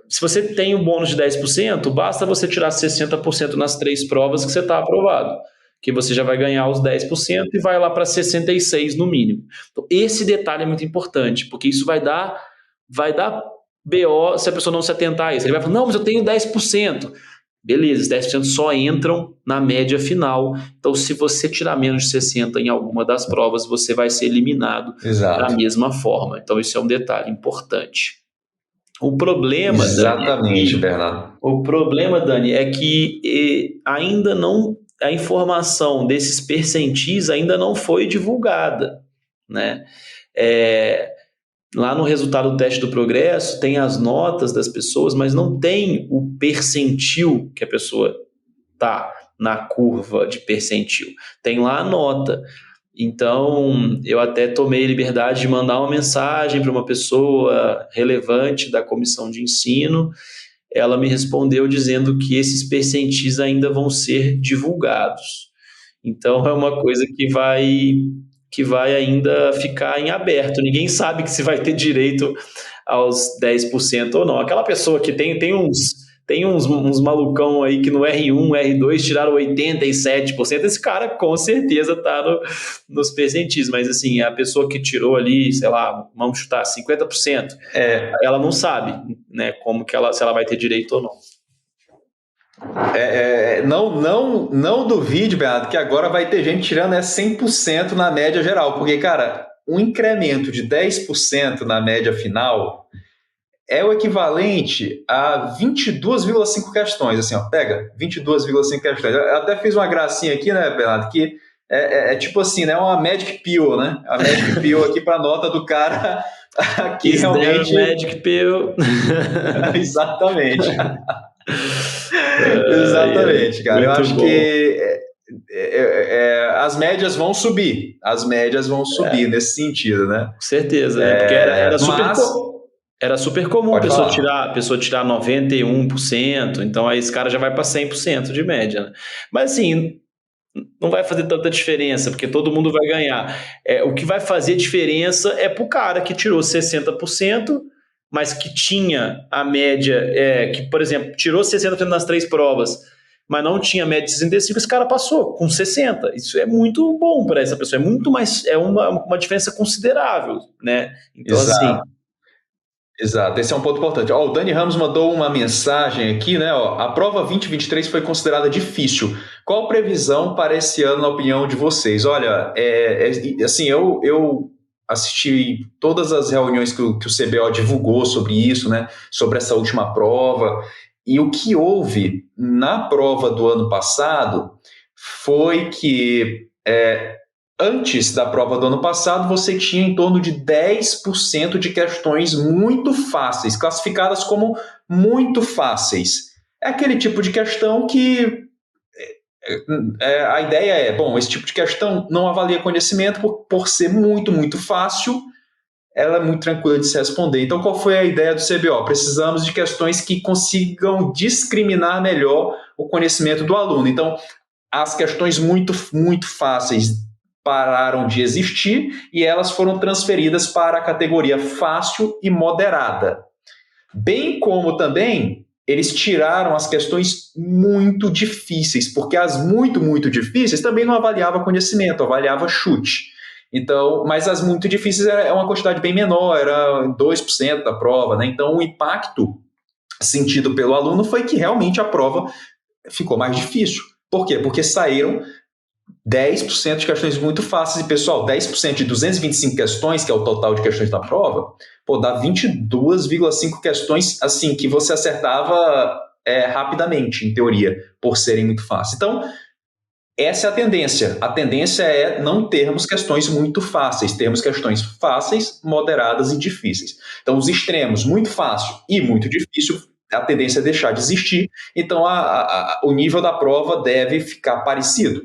se você tem um bônus de 10%, basta você tirar 60% nas 3 provas que você está aprovado, que você já vai ganhar os 10% e vai lá para 66% no mínimo. Então, esse detalhe é muito importante, porque isso vai dar BO se a pessoa não se atentar a isso. Ele vai falar, não, mas eu tenho 10%. Beleza, os 10% só entram na média final. Então, se você tirar menos de 60% em alguma das provas, você vai ser eliminado da mesma forma. Então, isso é um detalhe importante. O problema, Exatamente, Bernardo. O problema, Dani, é que ainda não, a informação desses percentis ainda não foi divulgada, né? Lá no resultado do teste do progresso tem as notas das pessoas, mas não tem o percentil que a pessoa tá na curva de percentil. Tem lá a nota. Então, eu até tomei a liberdade de mandar uma mensagem para uma pessoa relevante da comissão de ensino. Ela me respondeu dizendo que esses percentis ainda vão ser divulgados. Então, é uma coisa que vai ainda ficar em aberto. Ninguém sabe que se vai ter direito aos 10% ou não. Aquela pessoa que tem uns malucão aí que no R1, R2 tiraram 87%, esse cara com certeza está nos percentis, mas assim, a pessoa que tirou ali, sei lá, vamos chutar 50%, ela não sabe, né, se ela vai ter direito ou não. Não duvide, Bernardo, que agora vai ter gente tirando 100% na média geral, porque, cara, um incremento de 10% na média final é o equivalente a 22,5 questões, assim, ó, pega 22,5 questões. Eu até fiz uma gracinha aqui, né, Bernardo, que é tipo assim, né, uma Magic Pill, né, a Magic Pill aqui para a nota do cara aqui realmente... Magic Pill. Exatamente. Exatamente, cara. Eu acho que as médias vão subir. As médias vão subir nesse sentido, né? Com certeza, porque era super comum a pessoa tirar 91%, então aí esse cara já vai para 100% de média, né? Mas assim, não vai fazer tanta diferença, porque todo mundo vai ganhar. O que vai fazer diferença é para o cara que tirou 60%, mas que tinha a média, que, por exemplo, tirou 60% nas 3 provas, mas não tinha média de 65%, esse cara passou com 60%. Isso é muito bom para essa pessoa, é muito mais, é uma diferença considerável, né? Então, assim... Exato, esse é um ponto importante. O Dani Ramos mandou uma mensagem aqui, né? A prova 2023 foi considerada difícil. Qual a previsão para esse ano, na opinião de vocês? Olha, assim, eu assisti todas as reuniões que o CBO divulgou sobre isso, né? Sobre essa última prova. E o que houve na prova do ano passado foi que... antes da prova do ano passado, você tinha em torno de 10% de questões muito fáceis, classificadas como muito fáceis. É aquele tipo de questão que a ideia esse tipo de questão não avalia conhecimento por ser muito, muito fácil, ela é muito tranquila de se responder. Então, qual foi a ideia do CBO? Precisamos de questões que consigam discriminar melhor o conhecimento do aluno. Então, as questões muito, muito fáceis pararam de existir e elas foram transferidas para a categoria fácil e moderada. Bem como também eles tiraram as questões muito difíceis, porque as muito, muito difíceis também não avaliava conhecimento, avaliava chute. Então, mas as muito difíceis é uma quantidade bem menor, era 2% da prova, né? Então, o impacto sentido pelo aluno foi que realmente a prova ficou mais difícil. Por quê? Porque saíram 10% de questões muito fáceis. E, pessoal, 10% de 225 questões, que é o total de questões da prova, dá 22,5 questões assim, que você acertava rapidamente, em teoria, por serem muito fáceis. Então, essa é a tendência. A tendência é não termos questões muito fáceis, termos questões fáceis, moderadas e difíceis. Então, os extremos, muito fácil e muito difícil, a tendência é deixar de existir. Então, o nível da prova deve ficar parecido.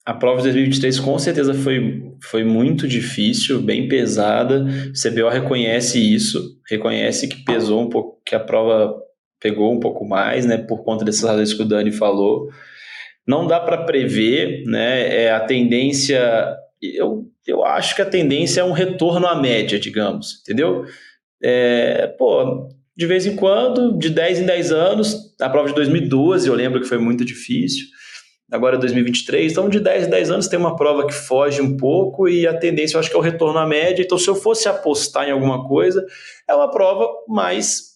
A prova de 2023 com certeza foi muito difícil, bem pesada. O CBO reconhece isso, reconhece que pesou um pouco, que a prova pegou um pouco mais, né, por conta dessas razões que o Dani falou. Não dá para prever, né, a tendência... Eu acho que a tendência é um retorno à média, digamos, entendeu? Pô, de vez em quando, de 10 em 10 anos, a prova de 2012 eu lembro que foi muito difícil, agora é 2023, então de 10 em 10 anos tem uma prova que foge um pouco e a tendência eu acho que é o retorno à média, então se eu fosse apostar em alguma coisa, é uma prova mais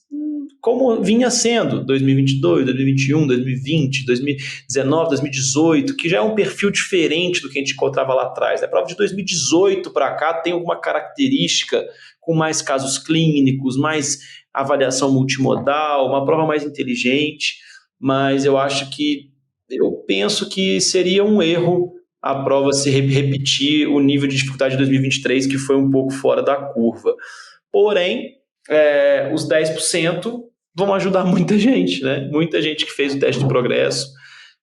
como vinha sendo 2022, 2021, 2020, 2019, 2018, que já é um perfil diferente do que a gente encontrava lá atrás. A prova de 2018 para cá tem alguma característica com mais casos clínicos, mais avaliação multimodal, uma prova mais inteligente, mas eu penso que seria um erro a prova se repetir o nível de dificuldade de 2023, que foi um pouco fora da curva. Porém, os 10% vão ajudar muita gente, né? Muita gente que fez o teste de progresso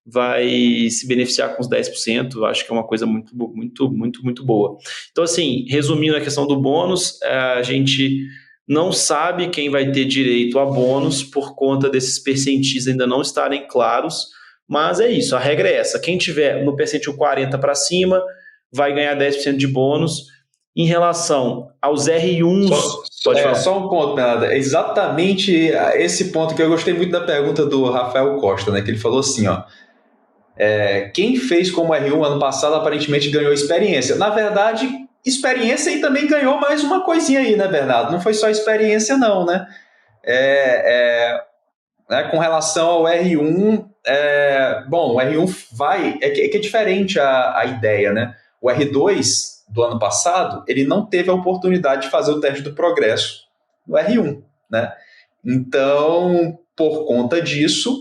vai se beneficiar com os 10%, eu acho que é uma coisa muito, muito, muito, muito boa. Então, assim, resumindo a questão do bônus, a gente não sabe quem vai ter direito a bônus por conta desses percentis ainda não estarem claros, mas é isso, a regra é essa. Quem tiver no percentil 40 para cima vai ganhar 10% de bônus. Em relação aos R1s... Pode falar. Só um ponto, nada. É exatamente esse ponto que eu gostei muito da pergunta do Rafael Costa, né? Que ele falou assim, ó. Quem fez como R1 ano passado aparentemente ganhou experiência. Na verdade, experiência e também ganhou mais uma coisinha aí, né, Bernardo? Não foi só experiência, não, né? Né, com relação ao R1, bom, o R1 vai... É que é diferente a ideia, né? O R2 do ano passado, ele não teve a oportunidade de fazer o teste do progresso no R1, né? Então, por conta disso,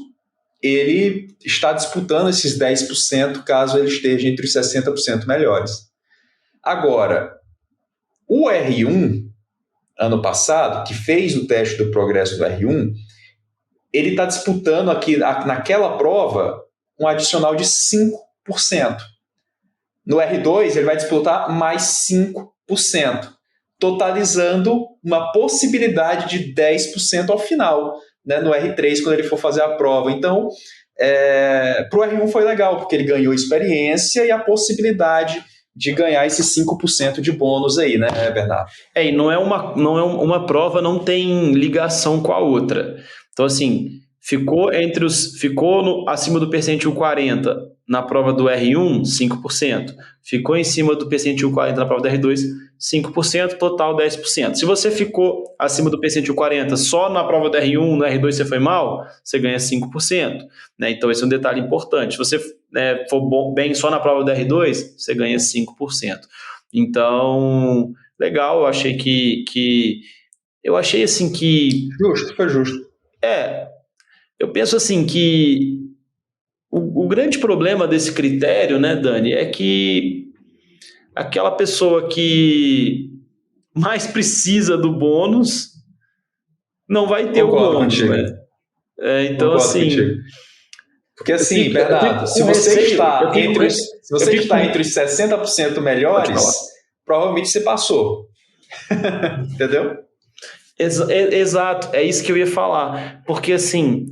ele está disputando esses 10% caso ele esteja entre os 60% melhores. Agora, o R1, ano passado, que fez o teste do progresso do R1, ele está disputando aqui, naquela prova, um adicional de 5%. No R2, ele vai disputar mais 5%, totalizando uma possibilidade de 10% ao final, né, no R3, quando ele for fazer a prova. Então, para o R1 foi legal, porque ele ganhou experiência e a possibilidade de ganhar esses 5% de bônus aí, né, Bernardo? E não é uma prova, não tem ligação com a outra. Então, assim, ficou acima do percentil 40 na prova do R1, 5%. Ficou em cima do percentil 40 na prova do R2, 5%, total 10%. Se você ficou acima do percentil 40 só na prova do R1, no R2 você foi mal, você ganha 5%. Né? Então, esse é um detalhe importante. Se você for bem só na prova do R2, você ganha 5%. Então, legal, eu achei eu achei assim que... Foi justo. Eu penso assim que o grande problema desse critério, né, Dani, é que aquela pessoa que mais precisa do bônus não vai ter Concordo o bônus, contigo. né? Então, Concordo assim... contigo. Porque assim, Bernardo, se você está entre os 60% melhores, provavelmente você passou. Entendeu? Exato, é isso que eu ia falar. Porque, assim,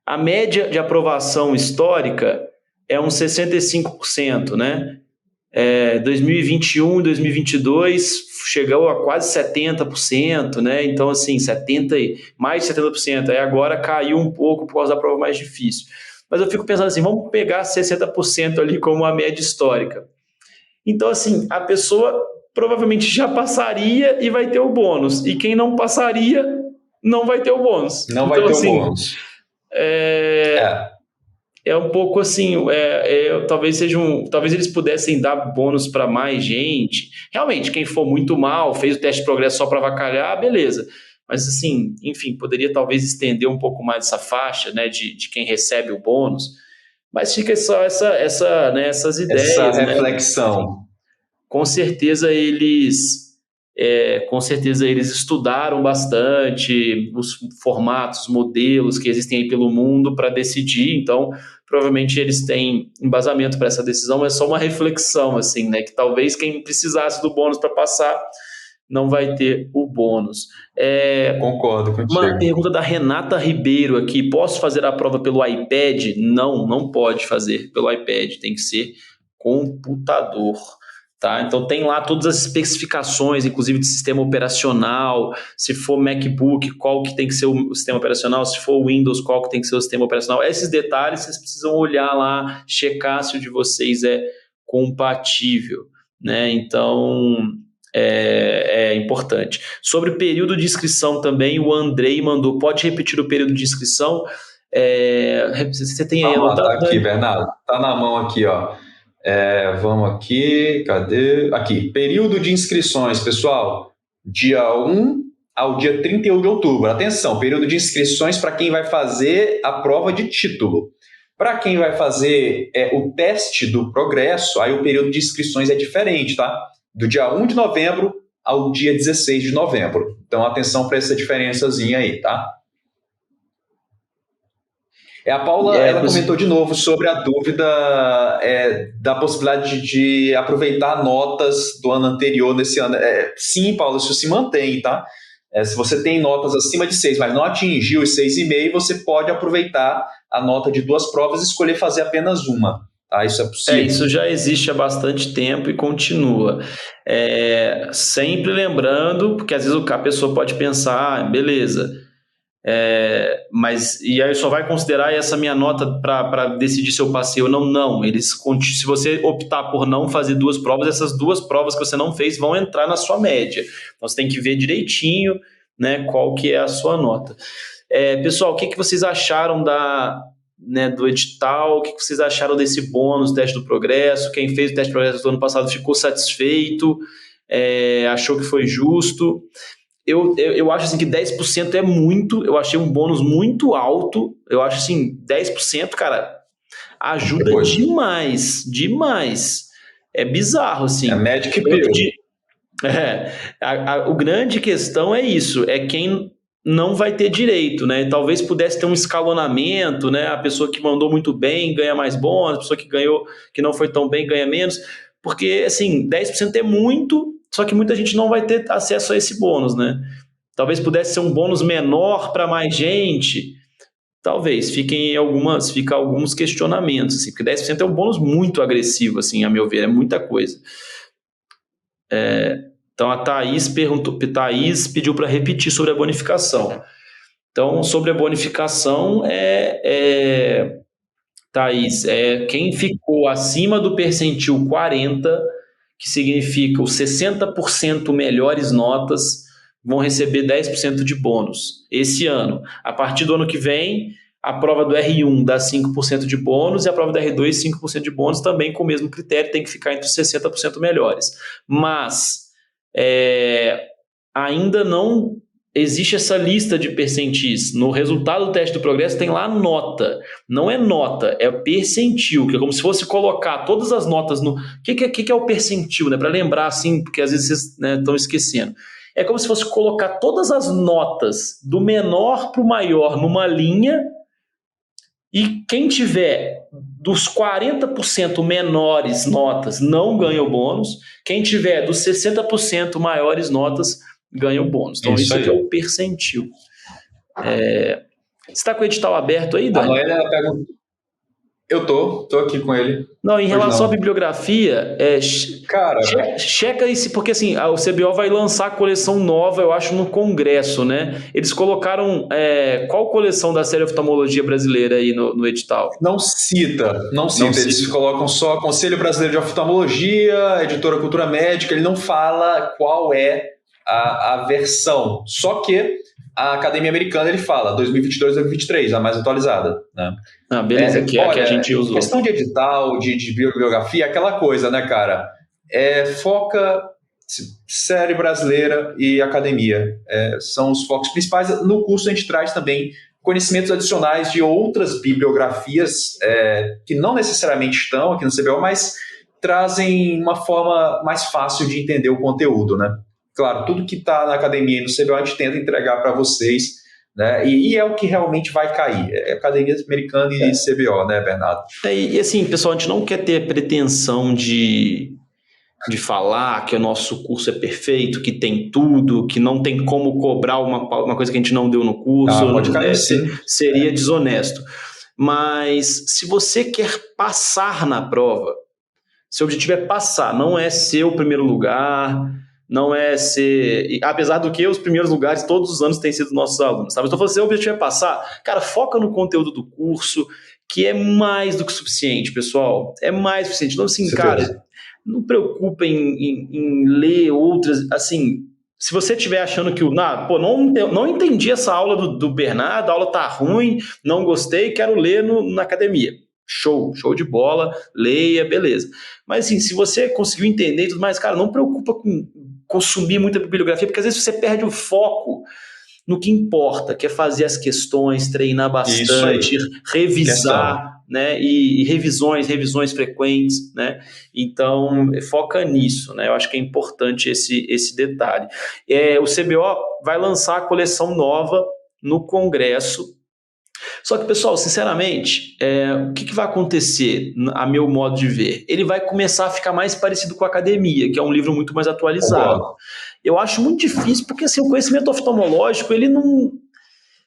a média de aprovação histórica é uns 65%, né? 2021 e 2022 chegou a quase 70%, né? Então, assim, mais de 70%. Aí agora caiu um pouco por causa da prova mais difícil. Mas eu fico pensando assim, vamos pegar 60% ali como a média histórica. Então, assim, a pessoa provavelmente já passaria e vai ter o bônus. E quem não passaria não vai ter o bônus. Não vai ter o bônus. É um pouco assim, talvez eles pudessem dar bônus para mais gente. Realmente, quem for muito mal, fez o teste de progresso só para avacalhar, beleza. Mas assim, enfim, poderia talvez estender um pouco mais essa faixa, né, de quem recebe o bônus. Mas fica só essas ideias. Essa reflexão. Né? Com certeza eles estudaram bastante os formatos, modelos que existem aí pelo mundo para decidir. Então, provavelmente eles têm embasamento para essa decisão, mas é só uma reflexão, assim, né? Que talvez quem precisasse do bônus para passar não vai ter o bônus. Concordo contigo. Uma pergunta da Renata Ribeiro aqui. Posso fazer a prova pelo iPad? Não pode fazer pelo iPad. Tem que ser computador. Tá? Então tem lá todas as especificações, inclusive de sistema operacional, se for MacBook, qual que tem que ser o sistema operacional, se for Windows, qual que tem que ser o sistema operacional. Esses detalhes vocês precisam olhar lá, checar se o de vocês é compatível, né? Então é importante. Sobre o período de inscrição também, o Andrei mandou, pode repetir o período de inscrição? Você tem aí anotado? Tá aqui, Bernardo, tá na mão aqui, ó. Vamos aqui, cadê? Aqui, período de inscrições, pessoal, dia 1 ao dia 31 de outubro. Atenção, período de inscrições para quem vai fazer a prova de título. Para quem vai fazer o teste do progresso, aí o período de inscrições é diferente, tá? Do dia 1 de novembro ao dia 16 de novembro. Então, atenção para essa diferençazinha aí, tá? A Paula ela comentou de novo sobre a dúvida da possibilidade de aproveitar notas do ano anterior nesse ano. Sim, Paula, isso se mantém, tá? Se você tem notas acima de 6, mas não atingiu os 6,5, você pode aproveitar a nota de 2 provas e escolher fazer apenas uma. Tá? Isso é possível. Isso já existe há bastante tempo e continua. Sempre lembrando, porque às vezes a pessoa pode pensar, beleza, mas e aí só vai considerar essa minha nota para decidir se eu passei ou não? Não, se você optar por não fazer 2 provas, essas 2 provas que você não fez vão entrar na sua média. Então você tem que ver direitinho, né, qual que é a sua nota. Pessoal, o que vocês acharam do edital? O que vocês acharam desse bônus, teste do progresso? Quem fez o teste do progresso do ano passado ficou satisfeito? Achou que foi justo? Eu acho assim, que 10% é muito, eu achei um bônus muito alto, eu acho assim, 10%, cara, ajuda demais, demais. É bizarro, assim. Médio que pelo. A grande questão é isso, é quem não vai ter direito, né? Talvez pudesse ter um escalonamento, né? A pessoa que mandou muito bem ganha mais bônus, a pessoa que não foi tão bem ganha menos, porque, assim, 10% é muito, só que muita gente não vai ter acesso a esse bônus, né? Talvez pudesse ser um bônus menor para mais gente. Talvez, fiquem alguns questionamentos, assim, porque 10% é um bônus muito agressivo, assim, a meu ver, é muita coisa. Então a Thaís pediu para repetir sobre a bonificação. Então, sobre a bonificação, Thaís, quem ficou acima do percentil 40, que significa os 60% melhores notas, vão receber 10% de bônus esse ano. A partir do ano que vem, a prova do R1 dá 5% de bônus e a prova do R2, 5% de bônus, também com o mesmo critério, tem que ficar entre os 60% melhores. Mas ainda não existe essa lista de percentis. No resultado do teste do progresso tem lá nota. Não é nota, é percentil, que é como se fosse colocar todas as notas no... O que é o percentil, né? Para lembrar, assim, porque às vezes vocês estão esquecendo. É como se fosse colocar todas as notas do menor para o maior numa linha, e quem tiver dos 40% menores notas não ganha o bônus, quem tiver dos 60% maiores notas ganha o bônus. Então isso aqui é o percentil. Você está com o edital aberto aí, Dani? A Noélia pergunta. Eu tô aqui com ele. Não, em relação à bibliografia, cara, checa isso, porque assim, o CBO vai lançar a coleção nova, eu acho, no Congresso, né? Eles colocaram qual coleção da série Oftalmologia Brasileira aí no edital? Não cita. Eles colocam só Conselho Brasileiro de Oftalmologia, Editora Cultura Médica, ele não fala qual é a versão. Só que a Academia Americana ele fala 2022-2023, a mais atualizada, né? Beleza, que a gente usou. Questão de edital, de bibliografia, aquela coisa, né, cara? Foca série brasileira e academia. São os focos principais. No curso a gente traz também conhecimentos adicionais de outras bibliografias que não necessariamente estão aqui no CBO, mas trazem uma forma mais fácil de entender o conteúdo, né? Claro, tudo que está na academia e no CBO a gente tenta entregar para vocês, né? E é o que realmente vai cair. Academia Americana e CBO, né, Bernardo? E assim, pessoal, a gente não quer ter pretensão de falar que o nosso curso é perfeito, que tem tudo, que não tem como cobrar uma coisa que a gente não deu no curso. Pode cair, sim. Seria desonesto. Mas se você quer passar na prova, Seu objetivo é passar, não é ser o primeiro lugar, não é ser... Apesar do que os primeiros lugares todos os anos têm sido nossos alunos, sabe? Então, se seu objetivo é passar, cara, foca no conteúdo do curso, que é mais do que suficiente, pessoal. É mais do que suficiente. Então, assim, cara, não preocupa em ler outras, assim... Se você estiver achando que não entendi essa aula do Bernardo, a aula tá ruim, não gostei, quero ler na academia. Show de bola, leia, beleza. Mas assim, se você conseguiu entender e tudo mais, cara, não preocupa com consumir muita bibliografia, porque às vezes você perde o foco no que importa, que é fazer as questões, treinar bastante, revisar, né? E revisões frequentes, né? Então, foca nisso, né? Eu acho que é importante esse detalhe. O CBO vai lançar a coleção nova no Congresso. Só que, pessoal, sinceramente, o que vai acontecer, a meu modo de ver? Ele vai começar a ficar mais parecido com a Academia, que é um livro muito mais atualizado. Eu acho muito difícil, porque assim, o conhecimento oftalmológico, ele não...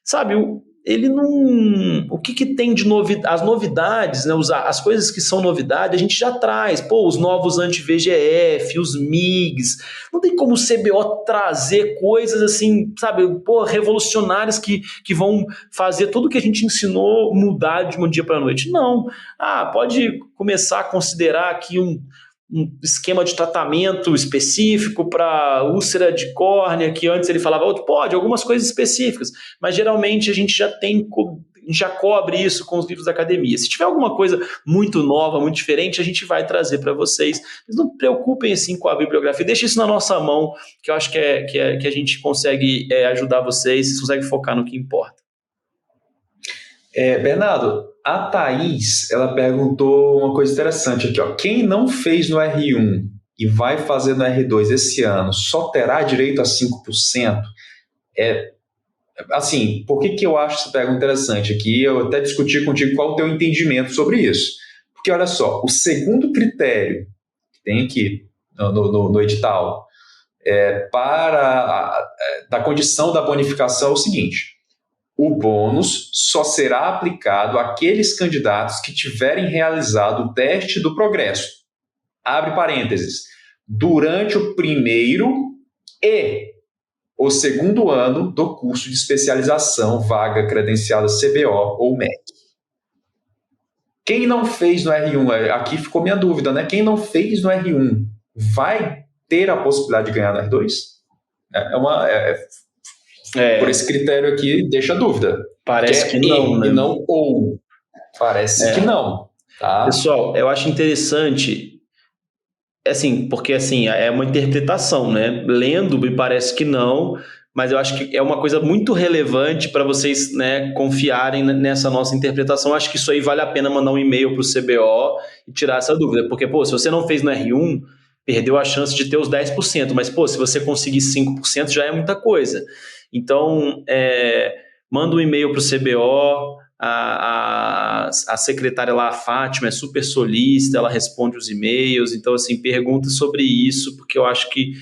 Sabe, ele não... O que tem de novidade? As novidades, né, as coisas que são novidade, a gente já traz. Pô, os novos anti-VEGF, os MIGs. Não tem como o CBO trazer coisas assim, sabe, pô, revolucionárias que vão fazer tudo que a gente ensinou mudar de um dia para a noite. Não. Pode começar a considerar aqui um esquema de tratamento específico para úlcera de córnea, que antes ele falava, pode, algumas coisas específicas, mas geralmente a gente já cobre isso com os livros da academia. Se tiver alguma coisa muito nova, muito diferente, a gente vai trazer para vocês. Mas não preocupem assim com a bibliografia, deixe isso na nossa mão, que eu acho que a gente consegue ajudar vocês, consegue focar no que importa. Bernardo, a Thaís, ela perguntou uma coisa interessante aqui, ó. Quem não fez no R1 e vai fazer no R2 esse ano, só terá direito a 5%? Assim, por que eu acho essa pergunta interessante aqui? Eu até discuti contigo qual o teu entendimento sobre isso. Porque, olha só, o segundo critério que tem aqui no edital da condição da bonificação é o seguinte: o bônus só será aplicado àqueles candidatos que tiverem realizado o teste do progresso, abre parênteses, durante o primeiro e o segundo ano do curso de especialização, vaga credenciada CBO ou MEC. Quem não fez no R1, aqui ficou minha dúvida, né? Quem não fez no R1 vai ter a possibilidade de ganhar no R2? Por esse critério aqui, deixa dúvida. Parece que não, né? E não ou. Parece que não. Tá? Pessoal, eu acho interessante, assim, porque assim, é uma interpretação, né? Lendo, me parece que não, mas eu acho que é uma coisa muito relevante para vocês, né, confiarem nessa nossa interpretação. Eu acho que isso aí vale a pena mandar um e-mail para o CBO e tirar essa dúvida, porque, pô, se você não fez no R1, perdeu a chance de ter os 10%, mas, pô, se você conseguir 5%, já é muita coisa. Então, manda um e-mail para o CBO, a secretária lá, a Fátima, é super solícita, ela responde os e-mails, então, assim, pergunta sobre isso, porque eu acho que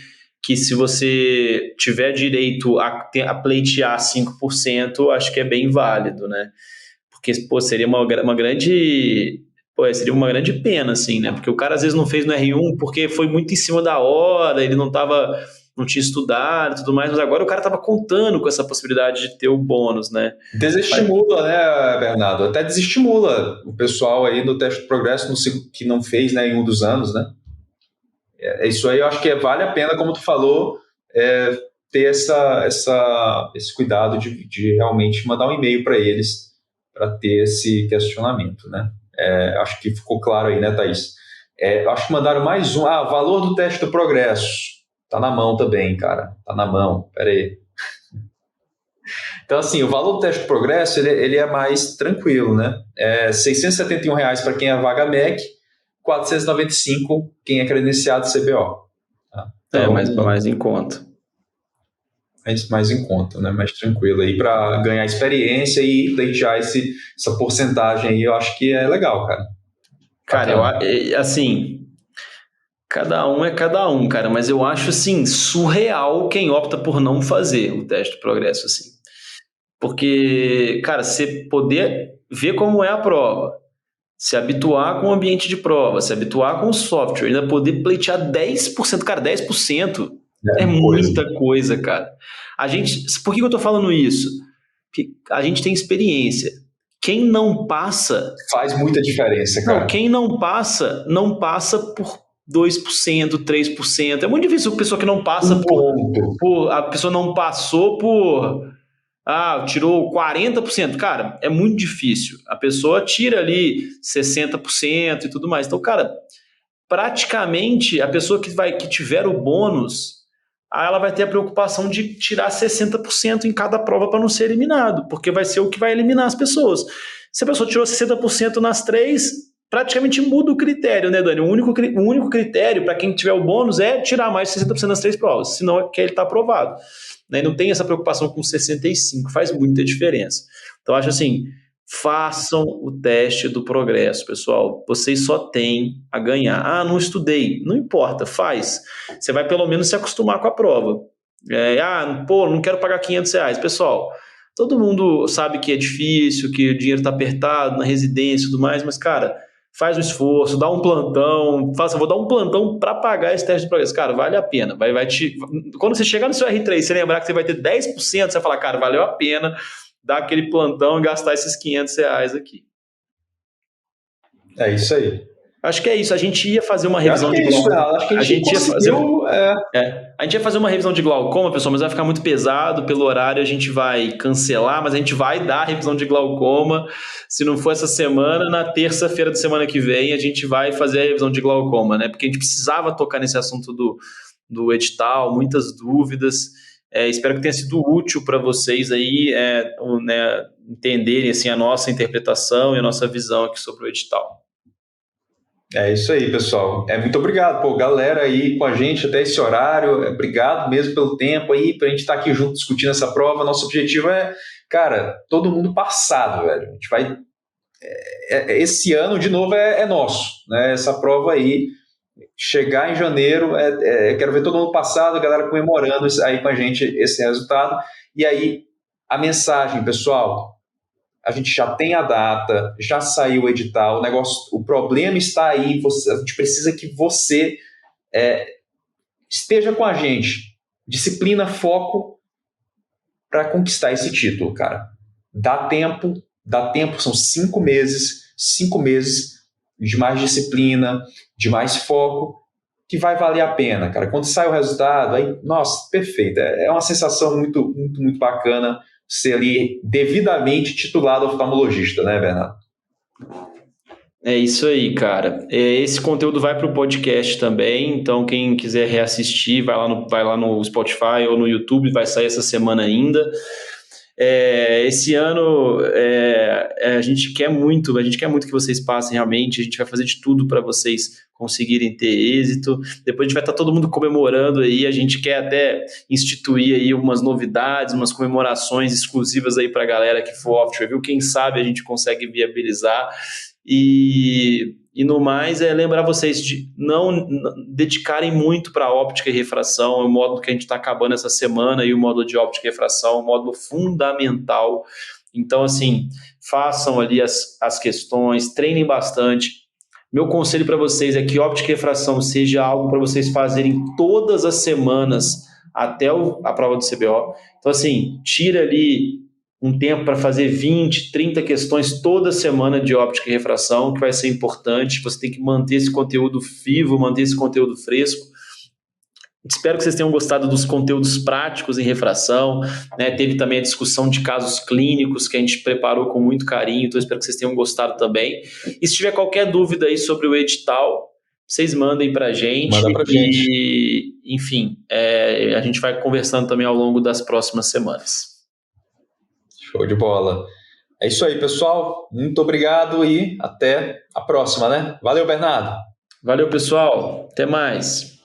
se você tiver direito a pleitear 5%, acho que é bem válido, né? Porque, pô, seria uma grande... Pô, seria uma grande pena, assim, né? Porque o cara, às vezes, não fez no R1 porque foi muito em cima da hora, ele não tinha estudado e tudo mais, mas agora o cara estava contando com essa possibilidade de ter o bônus, né? Desestimula, né, Bernardo? Até desestimula o pessoal aí no teste de progresso que não fez, né, em um dos anos, né? Isso aí eu acho que vale a pena, como tu falou, ter esse cuidado de realmente mandar um e-mail para eles para ter esse questionamento, né? Acho que ficou claro aí, né, Thaís? Acho que mandaram mais um. Valor do teste do progresso. Tá na mão também, cara. Tá na mão. Pera aí. Então, assim, o valor do teste de progresso, ele é mais tranquilo, né? R$ 671 para quem é vaga MEC, 495 quem é credenciado CBO. Tá? Então, mais em conta. Mais em conta, né? Mais tranquilo aí para ganhar experiência e deixar essa porcentagem aí, eu acho que é legal, cara. Cara, assim... Cada um é cada um, cara, mas eu acho, assim, surreal quem opta por não fazer o teste de progresso, assim. Porque, cara, você poder ver como é a prova, se habituar com o ambiente de prova, se habituar com o software, ainda poder pleitear 10%, cara, 10% é muita coisa, cara. Por que eu tô falando isso? Porque a gente tem experiência. Quem não passa... Faz muita diferença, cara. Não, quem não passa por 2%, 3%. É muito difícil a pessoa que não passa a pessoa não passou por... tirou 40%. Cara, é muito difícil. A pessoa tira ali 60% e tudo mais. Então, cara, praticamente a pessoa que tiver o bônus, ela vai ter a preocupação de tirar 60% em cada prova para não ser eliminado, porque vai ser o que vai eliminar as pessoas. Se a pessoa tirou 60% nas 3, praticamente muda o critério, né, Dani? O único critério para quem tiver o bônus é tirar mais de 60% nas 3 provas, senão é que ele está aprovado. Né? Não tem essa preocupação com 65%, faz muita diferença. Então, acho assim, façam o teste do progresso, pessoal. Vocês só têm a ganhar. Não estudei. Não importa, faz. Você vai pelo menos se acostumar com a prova. Não quero pagar R$500. Pessoal, todo mundo sabe que é difícil, que o dinheiro está apertado na residência e tudo mais, mas, cara, faz um esforço, dá um plantão, vou dar um plantão para pagar esse teste de progresso. Cara, vale a pena. Quando você chegar no seu R3, você lembrar que você vai ter 10%, você vai falar, cara, valeu a pena dar aquele plantão e gastar esses R$500 aqui. É isso aí. Acho que é isso. A gente ia fazer uma revisão de glaucoma. A gente ia fazer uma revisão de glaucoma, pessoal, mas vai ficar muito pesado pelo horário. A gente vai cancelar, mas a gente vai dar a revisão de glaucoma. Se não for essa semana, na terça-feira da semana que vem, a gente vai fazer a revisão de glaucoma, né? Porque a gente precisava tocar nesse assunto do edital, muitas dúvidas. Espero que tenha sido útil para vocês aí, entenderem assim, a nossa interpretação e a nossa visão aqui sobre o edital. É isso aí, pessoal. Muito obrigado, galera aí com a gente até esse horário. Obrigado mesmo pelo tempo aí, pra gente estar aqui junto discutindo essa prova. Nosso objetivo é, cara, todo mundo passado, velho. A gente vai... esse ano, de novo, é nosso, né? Essa prova aí, chegar em janeiro, quero ver todo mundo passado, a galera comemorando aí com a gente esse resultado. E aí, a mensagem, pessoal... A gente já tem a data, já saiu o edital, o problema está aí, a gente precisa que você esteja com a gente. Disciplina, foco para conquistar esse título, cara. Dá tempo, são 5 meses de mais disciplina, de mais foco, que vai valer a pena, cara. Quando sai o resultado, aí, nossa, perfeito. É uma sensação muito, muito, muito bacana ser ali devidamente titulado oftalmologista, né, Bernardo? É isso aí, cara. Esse conteúdo vai para o podcast também, então quem quiser reassistir, vai lá no Spotify ou no YouTube, vai sair essa semana ainda. Esse ano a gente quer muito que vocês passem realmente, a gente vai fazer de tudo para vocês conseguirem ter êxito. Depois a gente vai estar todo mundo comemorando aí, a gente quer até instituir aí umas novidades, umas comemorações exclusivas aí para a galera que for off review, quem sabe a gente consegue viabilizar. E no mais, lembrar vocês de não dedicarem muito para óptica e refração, é o módulo que a gente está acabando essa semana, e o módulo de óptica e refração, um módulo fundamental. Então, assim, façam ali as questões, treinem bastante. Meu conselho para vocês é que óptica e refração seja algo para vocês fazerem todas as semanas até a prova do CBO. Então, assim, tira ali um tempo para fazer 20, 30 questões toda semana de óptica e refração, que vai ser importante. Você tem que manter esse conteúdo vivo, manter esse conteúdo fresco. Espero que vocês tenham gostado dos conteúdos práticos em refração, né? Teve também a discussão de casos clínicos que a gente preparou com muito carinho, então espero que vocês tenham gostado também. E se tiver qualquer dúvida aí sobre o edital, vocês mandem para a gente. Manda pra gente. E, enfim, a gente vai conversando também ao longo das próximas semanas. Show de bola. É isso aí, pessoal. Muito obrigado e até a próxima, né? Valeu, Bernardo. Valeu, pessoal. Até mais.